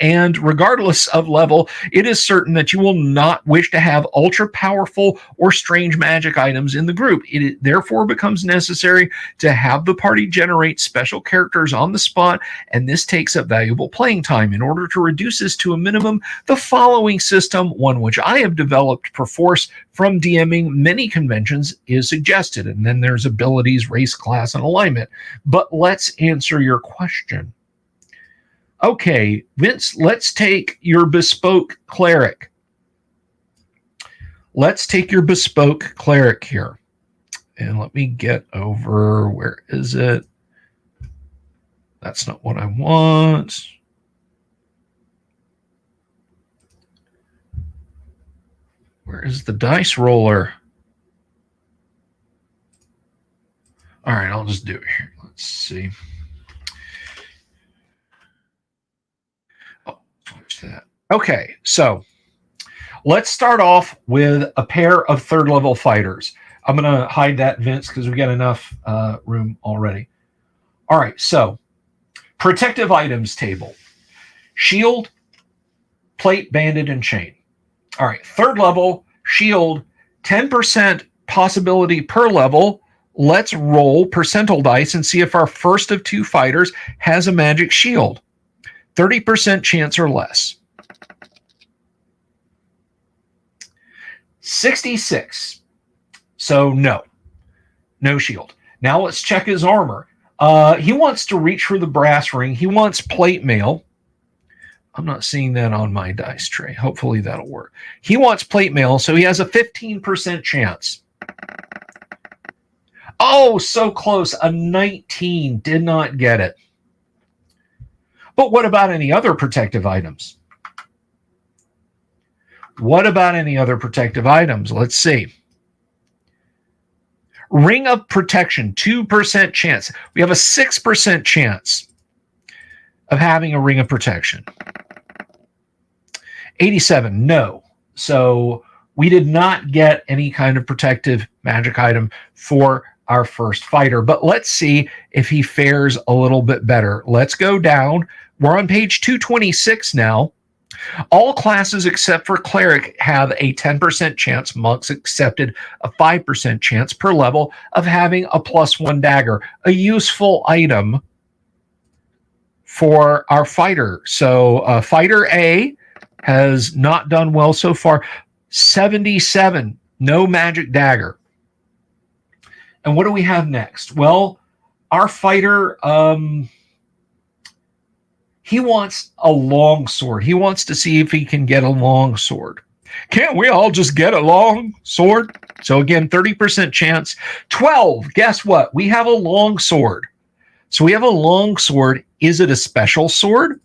and regardless of level, it is certain that you will not wish to have ultra-powerful or strange magic items in the group. It therefore becomes necessary to have the party generate special characters on the spot, and this takes up valuable playing time. In order to reduce this to a minimum, the following system, one which I have developed perforce from DMing many conventions, is suggested. And then there's abilities, race, class, and alignment. But let's answer your question. Okay, Vince, let's take your bespoke cleric. Let's take your bespoke cleric here. And let me get over, where is it? That's not what I want. Where is the dice roller? All right, I'll just do it here. Let's see. That. Okay, so let's start off with a pair of third level fighters. I'm going to hide that, Vince, because we've got enough room already. All right, so protective items table. Shield, plate, banded, and chain. All right, third level, shield, 10% possibility per level. Let's roll percentile dice and see if our first of two fighters has a magic shield. 30% chance or less. 66. So no shield. Now let's check his armor. He wants to reach for the brass ring. He wants plate mail. I'm not seeing that on my dice tray. Hopefully that'll work. He wants plate mail, so he has a 15% chance. Oh, so close. A 19. Did not get it. But what about any other protective items? What about any other protective items? Let's see. Ring of protection, 2% chance. We have a 6% chance of having a ring of protection. 87, no. So we did not get any kind of protective magic item for our first fighter. But let's see if he fares a little bit better. Let's go down. We're on page 226 now. All classes except for cleric have a 10% chance, monks accepted a 5% chance per level of having a +1 dagger, a useful item for our fighter. So fighter A has not done well so far. 77, no magic dagger. And what do we have next? Well, our fighter, he wants a long sword. He wants to see if he can get a long sword. Can't we all just get a long sword? So again, 30% chance. 12, guess what? We have a long sword. So we have a long sword. Is it a special sword?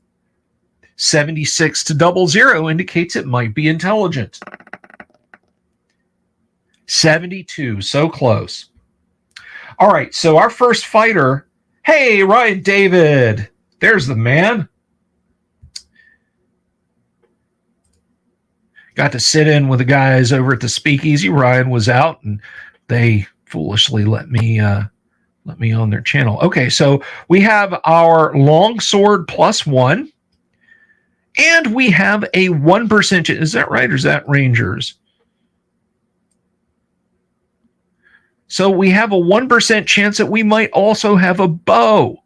76 to 00 indicates it might be intelligent. 72, so close. All right, so our first fighter, hey, Ryan David. There's the man. Got to sit in with the guys over at the Speakeasy. Ryan was out, and they foolishly let me on their channel. Okay, so we have our long sword +1, and we have a 1%. Is that right, or is that Rangers? So we have a 1% chance that we might also have a bow.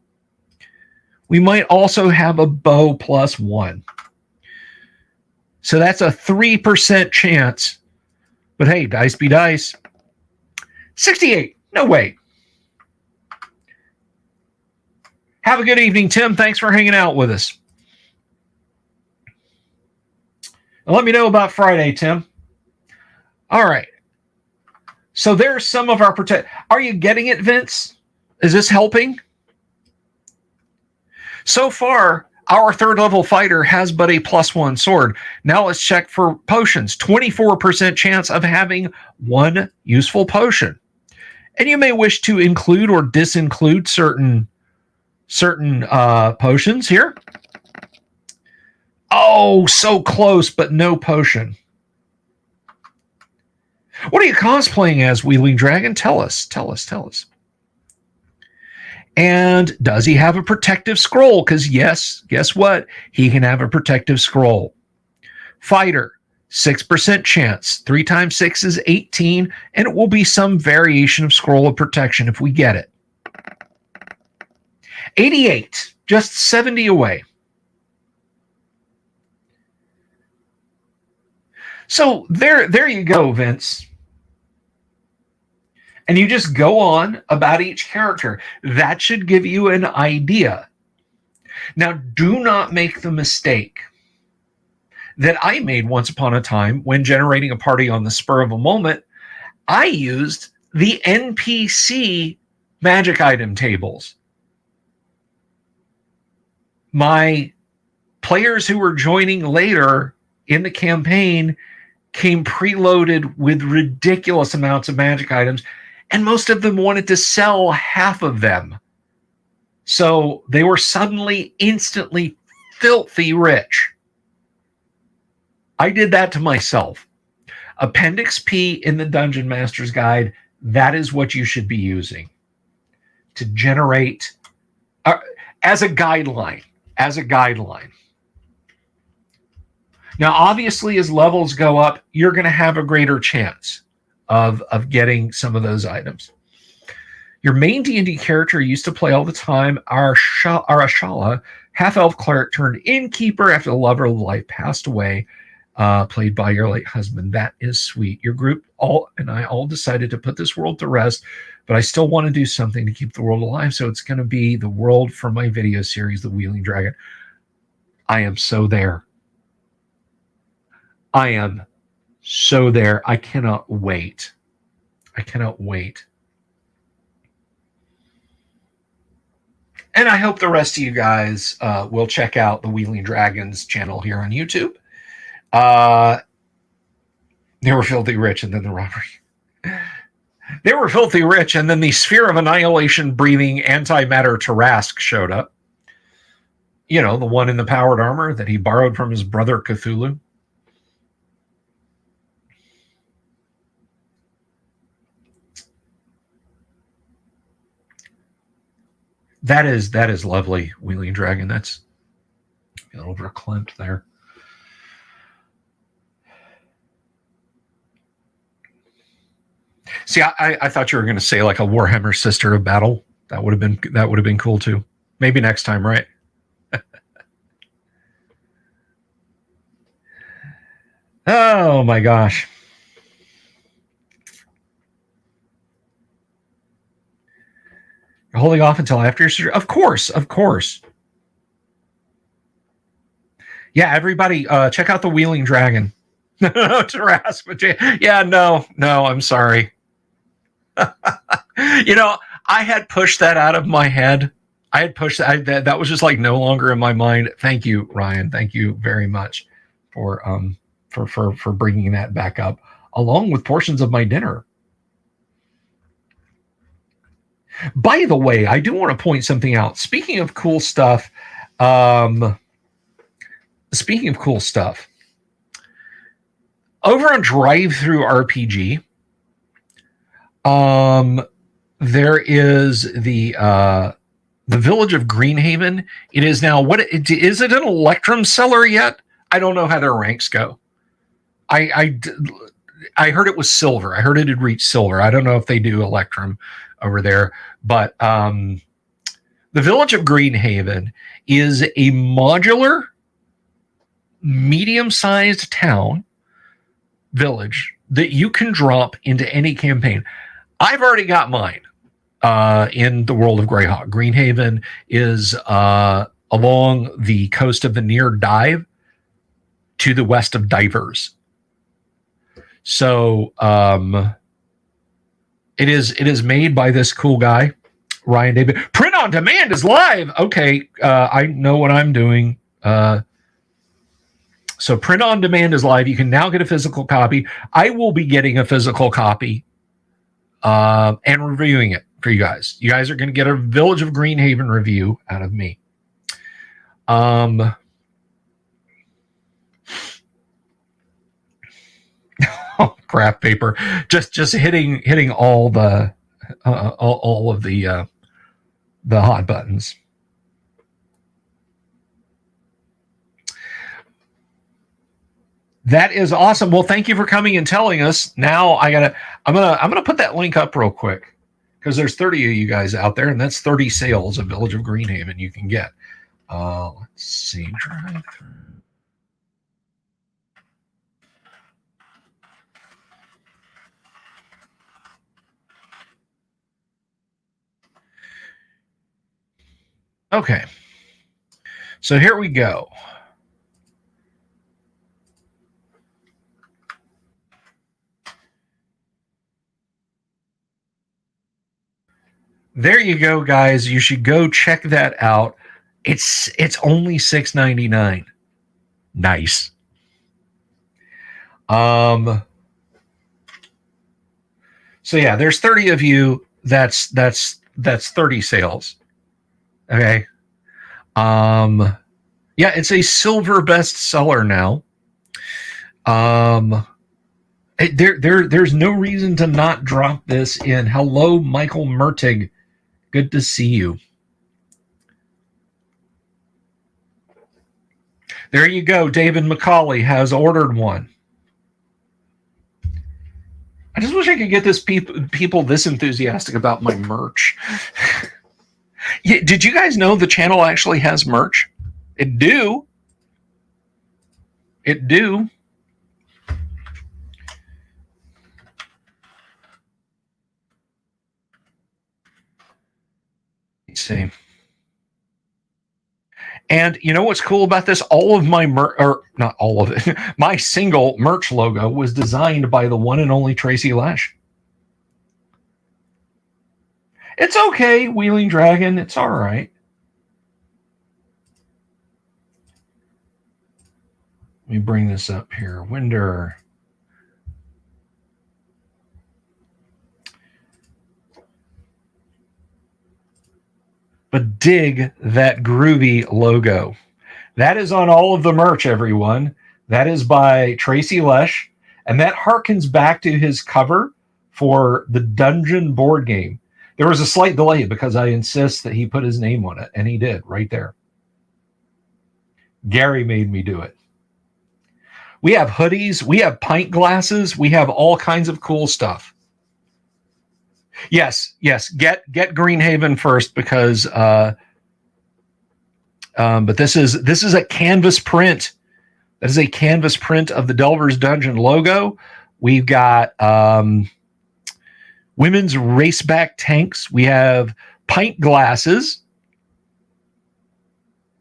We might also have a bow plus 1. So that's a 3% chance. But hey, dice be dice. 68. No way. Have a good evening, Tim. Thanks for hanging out with us. And let me know about Friday, Tim. All right. So there's some of our protect. Are you getting it, Vince? Is this helping? So far, our 3rd level fighter has but a +1 sword. Now let's check for potions. 24% chance of having 1 useful potion. And you may wish to include or disinclude certain potions here. Oh, so close, but no potion. What are you cosplaying as, Wheeling Dragon? Tell us. And does he have a protective scroll? Because yes, guess what? He can have a protective scroll. Fighter, 6% chance. 3 times 6 is 18, and it will be some variation of scroll of protection if we get it. 88, just 70 away. So there you go, Vince. And you just go on about each character. That should give you an idea. Now, do not make the mistake that I made once upon a time when generating a party on the spur of a moment. I used the NPC magic item tables. My players who were joining later in the campaign came preloaded with ridiculous amounts of magic items, and most of them wanted to sell half of them. So they were suddenly, instantly filthy rich. I did that to myself. Appendix P in the Dungeon Master's Guide, that is what you should be using to generate as a guideline. Now, obviously, as levels go up, you're going to have a greater chance of getting some of those items. Your main D&D character used to play all the time, Arashala, half-elf cleric turned innkeeper after the lover of life passed away, played by your late husband. That is sweet. Your group and I all decided to put this world to rest, but I still want to do something to keep the world alive, so it's going to be the world from my video series, The Wheeling Dragon. I am so there. I am so there. I cannot wait. And I hope the rest of you guys will check out the Wheeling Dragons channel here on YouTube. They were filthy rich, and then the robbery. They were filthy rich, and then the Sphere of Annihilation breathing antimatter Tarask showed up. You know, the one in the powered armor that he borrowed from his brother Cthulhu. That is lovely, Wheeling Dragon. That's a little verklempt there. See, I thought you were going to say like a Warhammer Sister of Battle. That would have been cool too. Maybe next time, right? Oh my gosh. You're holding off until after your surgery? Of course. Yeah, everybody, check out the Wheeling Dragon. No, Tarask, but yeah, no, I'm sorry. You know, I had pushed that out of my head. I had pushed that was just like no longer in my mind. Thank you, Ryan. Thank you very much for bringing that back up, along with portions of my dinner. By the way, I do want to point something out. Speaking of cool stuff, over on Drive-Thru RPG, there is the Village of Greenhaven. It is now is it an Electrum seller yet? I don't know how their ranks go. I heard it was silver. I heard it had reached silver. I don't know if they do Electrum over there, but the village of Greenhaven is a modular, medium-sized town village that you can drop into any campaign. I've already got mine in the world of Greyhawk. Greenhaven is along the coast of the Near Dive to the west of Divers. So it is made by this cool guy, Ryan David. Print on demand is live. Okay, I know what I'm doing. So print on demand is live. You can now get a physical copy. I will be getting a physical copy and reviewing it for you guys. You guys are going to get a Village of Greenhaven review out of me. Oh, craft paper. Just hitting all the all of the hot buttons. That is awesome. Well, thank you for coming and telling us. Now I'm gonna put that link up real quick because there's 30 of you guys out there, and that's 30 sales of Village of Greenhaven you can get. Let's see. Drive through. Okay. So here we go. There you go, guys. You should go check that out. It's only $6.99. Nice. So yeah, there's 30 of you. That's 30 sales. Okay. Yeah, it's a silver bestseller now. There's no reason to not drop this in. Hello, Michael Mertig. Good to see you. There you go. David McCauley has ordered one. I just wish I could get this people this enthusiastic about my merch. Yeah, did you guys know the channel actually has merch? It do. Let's see. And you know what's cool about this? All of my not all of it, my single merch logo was designed by the one and only Tracy Lesh. It's okay, Wheeling Dragon. It's all right. Let me bring this up here. Winder. But dig that groovy logo. That is on all of the merch, everyone. That is by Tracy Lesh, and that harkens back to his cover for the Dungeon board game. There was a slight delay because I insist that he put his name on it, and he did right there. Gary made me do it. We have hoodies, we have pint glasses, we have all kinds of cool stuff. Yes. Get Greenhaven first because but this is a canvas print. That is a canvas print of the Delver's Dungeon logo. We've got women's raceback tanks. We have pint glasses.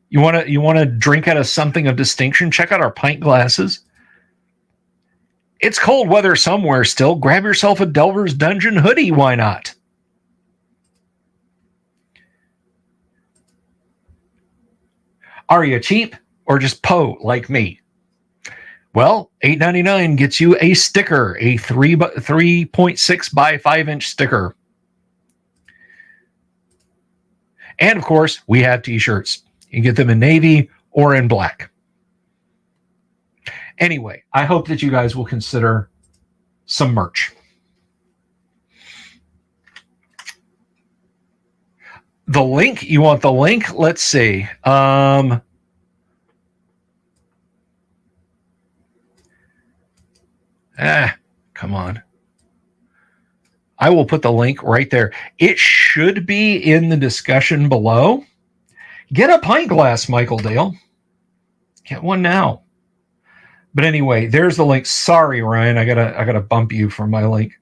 You want to drink out of something of distinction? Check out our pint glasses. It's cold weather somewhere still. Grab yourself a Delver's Dungeon hoodie. Why not? Are you cheap or just po like me? Well, $8.99 gets you a sticker, a 3.6 by 5 inch sticker. And of course, we have t-shirts. You can get them in navy or in black. Anyway, I hope that you guys will consider some merch. The link, you want the link? Let's see. Come on. I will put the link right there. It should be in the discussion below. Get a pint glass, Michael Dale. Get one now. But anyway, there's the link. Sorry, Ryan, I gotta bump you from my link.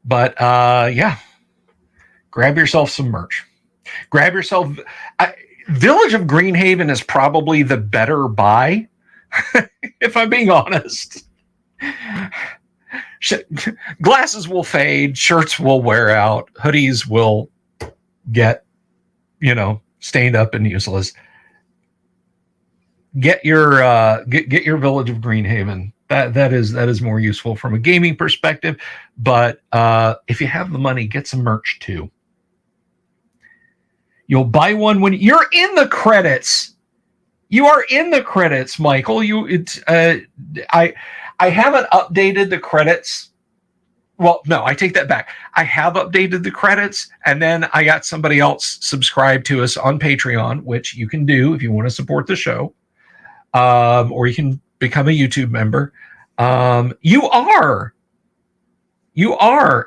But yeah, grab yourself some merch. Grab yourself. Village of Greenhaven is probably the better buy, if I'm being honest. Glasses will fade, shirts will wear out, hoodies will get, stained up and useless. Get your Village of Greenhaven. That is more useful from a gaming perspective. But if you have the money, get some merch too. You'll buy one when you're in the credits. You are in the credits, Michael. I haven't updated the credits. Well, no, I take that back. I have updated the credits, and then I got somebody else subscribed to us on Patreon, which you can do if you want to support the show, or you can become a YouTube member. You are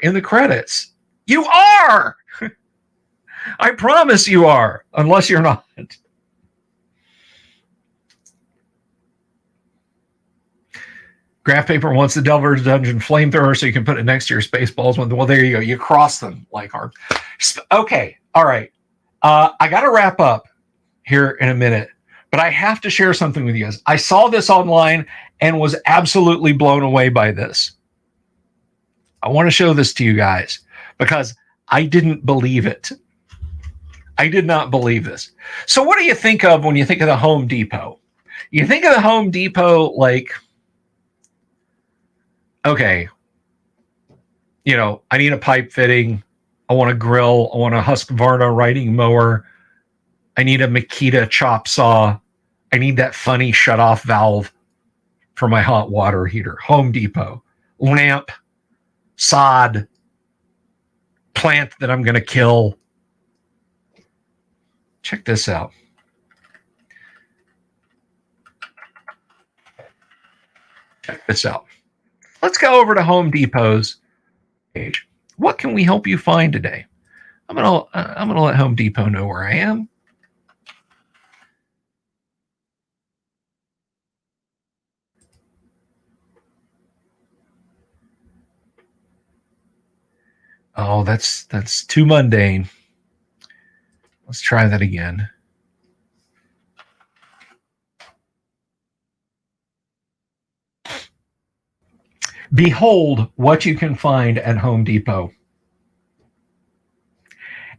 in the credits. You are. I promise you are, unless you're not. Graph paper wants the Delver's Dungeon flamethrower, so you can put it next to your Spaceballs one. Well, there you go. You cross them like arms. Okay. All right. I got to wrap up here in a minute, but I have to share something with you guys. I saw this online and was absolutely blown away by this. I want to show this to you guys because I didn't believe it. I did not believe this. So what do you think of when you think of the Home Depot? You think of the Home Depot like, okay, I need a pipe fitting. I want a grill. I want a Husqvarna riding mower. I need a Makita chop saw. I need that funny shut-off valve for my hot water heater. Home Depot. Lamp. Sod. Plant that I'm going to kill. Check this out. Check this out. Let's go over to Home Depot's page. What can we help you find today? I'm gonna let Home Depot know where I am. Oh, that's too mundane. Let's try that again. Behold what you can find at Home Depot.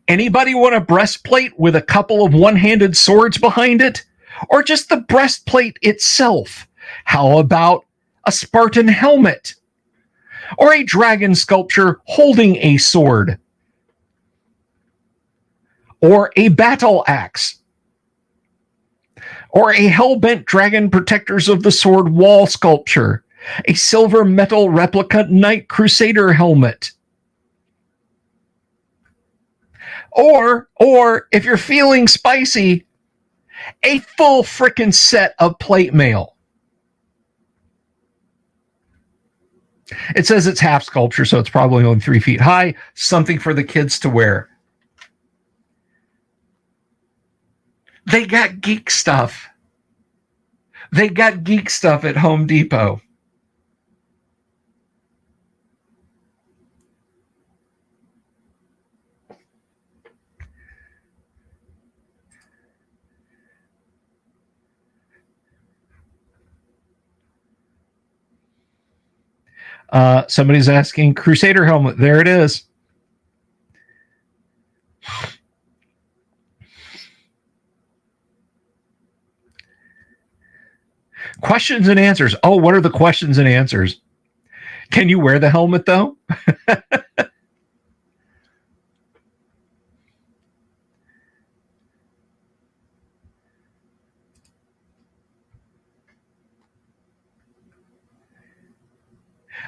Anybody want a breastplate with a couple of one-handed swords behind it? Or just the breastplate itself? How about a Spartan helmet? Or a dragon sculpture holding a sword? Or a battle axe? Or a hell-bent dragon protectors of the sword wall sculpture? A silver metal replica Knight Crusader helmet? Or if you're feeling spicy, a full frickin' set of plate mail. It says it's half sculpture, so it's probably only 3 feet high. Something for the kids to wear. They got geek stuff. They got geek stuff at Home Depot. Somebody's asking Crusader helmet. There it is. Questions and answers. Oh, what are the questions and answers? Can you wear the helmet though?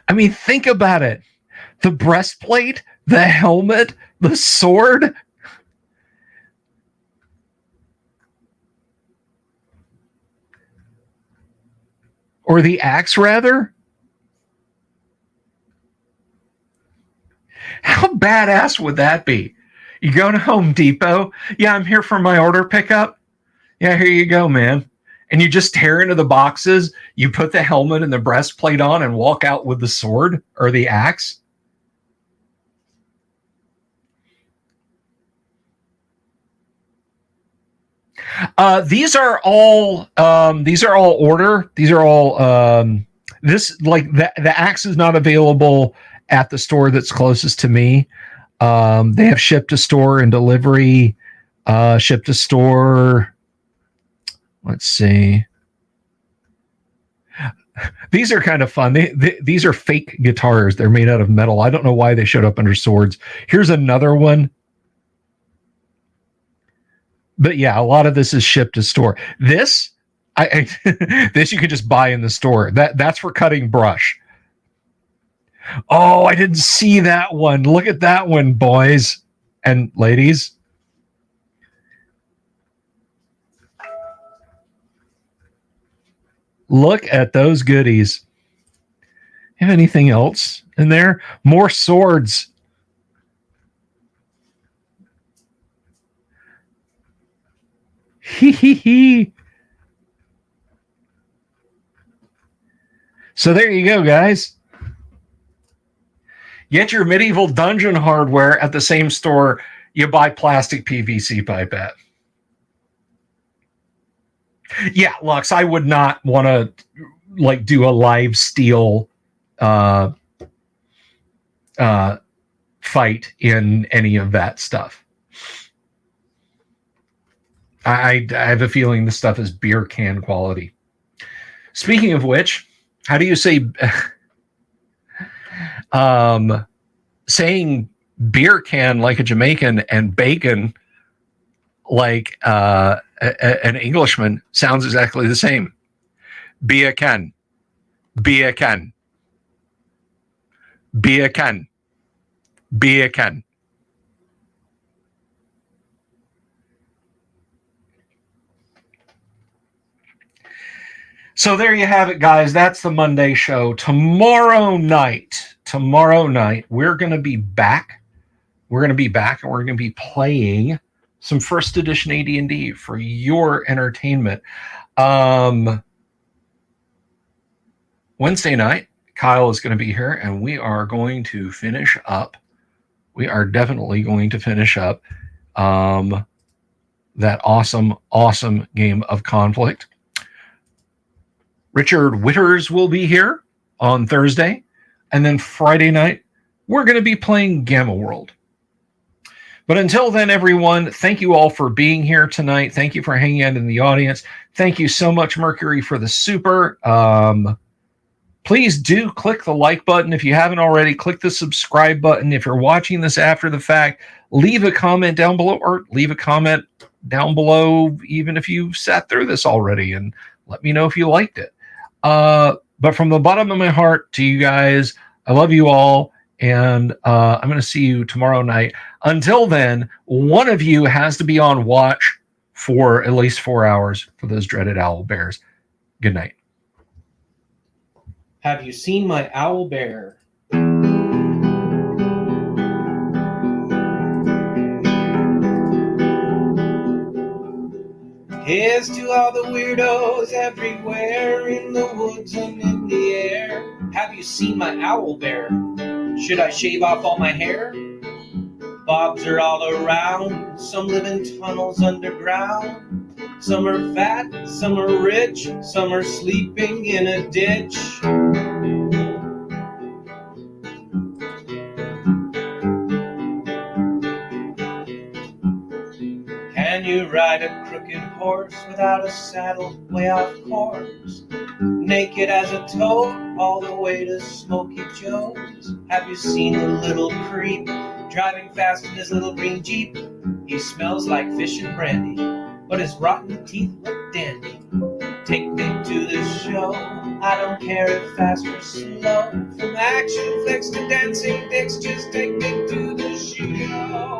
I mean, think about it. The breastplate, the helmet, the sword. Or the axe, rather? How badass would that be? You go to Home Depot. Yeah, I'm here for my order pickup. Yeah, here you go, man. And you just tear into the boxes. You put the helmet and the breastplate on and walk out with the sword or the axe. These are all order. These are all this like the axe is not available at the store that's closest to me. They have ship to store and delivery. Ship to store. Let's see. These are kind of fun. These are fake guitars. They're made out of metal. I don't know why they showed up under swords. Here's another one. But yeah, a lot of this is shipped to store. This, this you could just buy in the store. That's for cutting brush. Oh, I didn't see that one. Look at that one, boys and ladies. Look at those goodies. Have anything else in there? More swords. Hee hee hee. So there you go, guys. Get your medieval dungeon hardware at the same store you buy plastic PVC pipe at. Yeah, Lux, I would not want to like do a live steel fight in any of that stuff. I have a feeling this stuff is beer can quality. Speaking of which, how do you say saying beer can like a Jamaican and bacon like an Englishman sounds exactly the same. Beer can. Beer can. Beer can. Beer can. So there you have it, guys. That's the Monday show. Tomorrow night, we're going to be back. We're going to be back, and we're going to be playing some first edition AD&D for your entertainment. Wednesday night, Kyle is going to be here, and we are going to finish up. We are definitely going to finish up that awesome game of Conflict. Richard Witters will be here on Thursday. And then Friday night, we're going to be playing Gamma World. But until then, everyone, thank you all for being here tonight. Thank you for hanging out in the audience. Thank you so much, Mercury, for the super. Please do click the like button. If you haven't already, click the subscribe button. If you're watching this after the fact, leave a comment down below, or leave a comment down below even if you sat through this already, and let me know if you liked it. But from the bottom of my heart to you guys, I love you all, and I'm going to see you tomorrow night. Until then, one of you has to be on watch for at least 4 hours for those dreaded owl bears. Good night. Have you seen my owl bear? Here's to all the weirdos everywhere in the woods and in the air. Have you seen my owl bear? Should I shave off all my hair? Bobs are all around. Some live in tunnels underground. Some are fat, some are rich, some are sleeping in a ditch. Can you ride a crooked horse without a saddle, way off course? Naked as a toad, all the way to Smoky Joe's. Have you seen the little creep driving fast in his little green Jeep? He smells like fish and brandy, but his rotten teeth look dandy. Take me to the show, I don't care if fast or slow. From action flicks to dancing dicks, just take me to the show.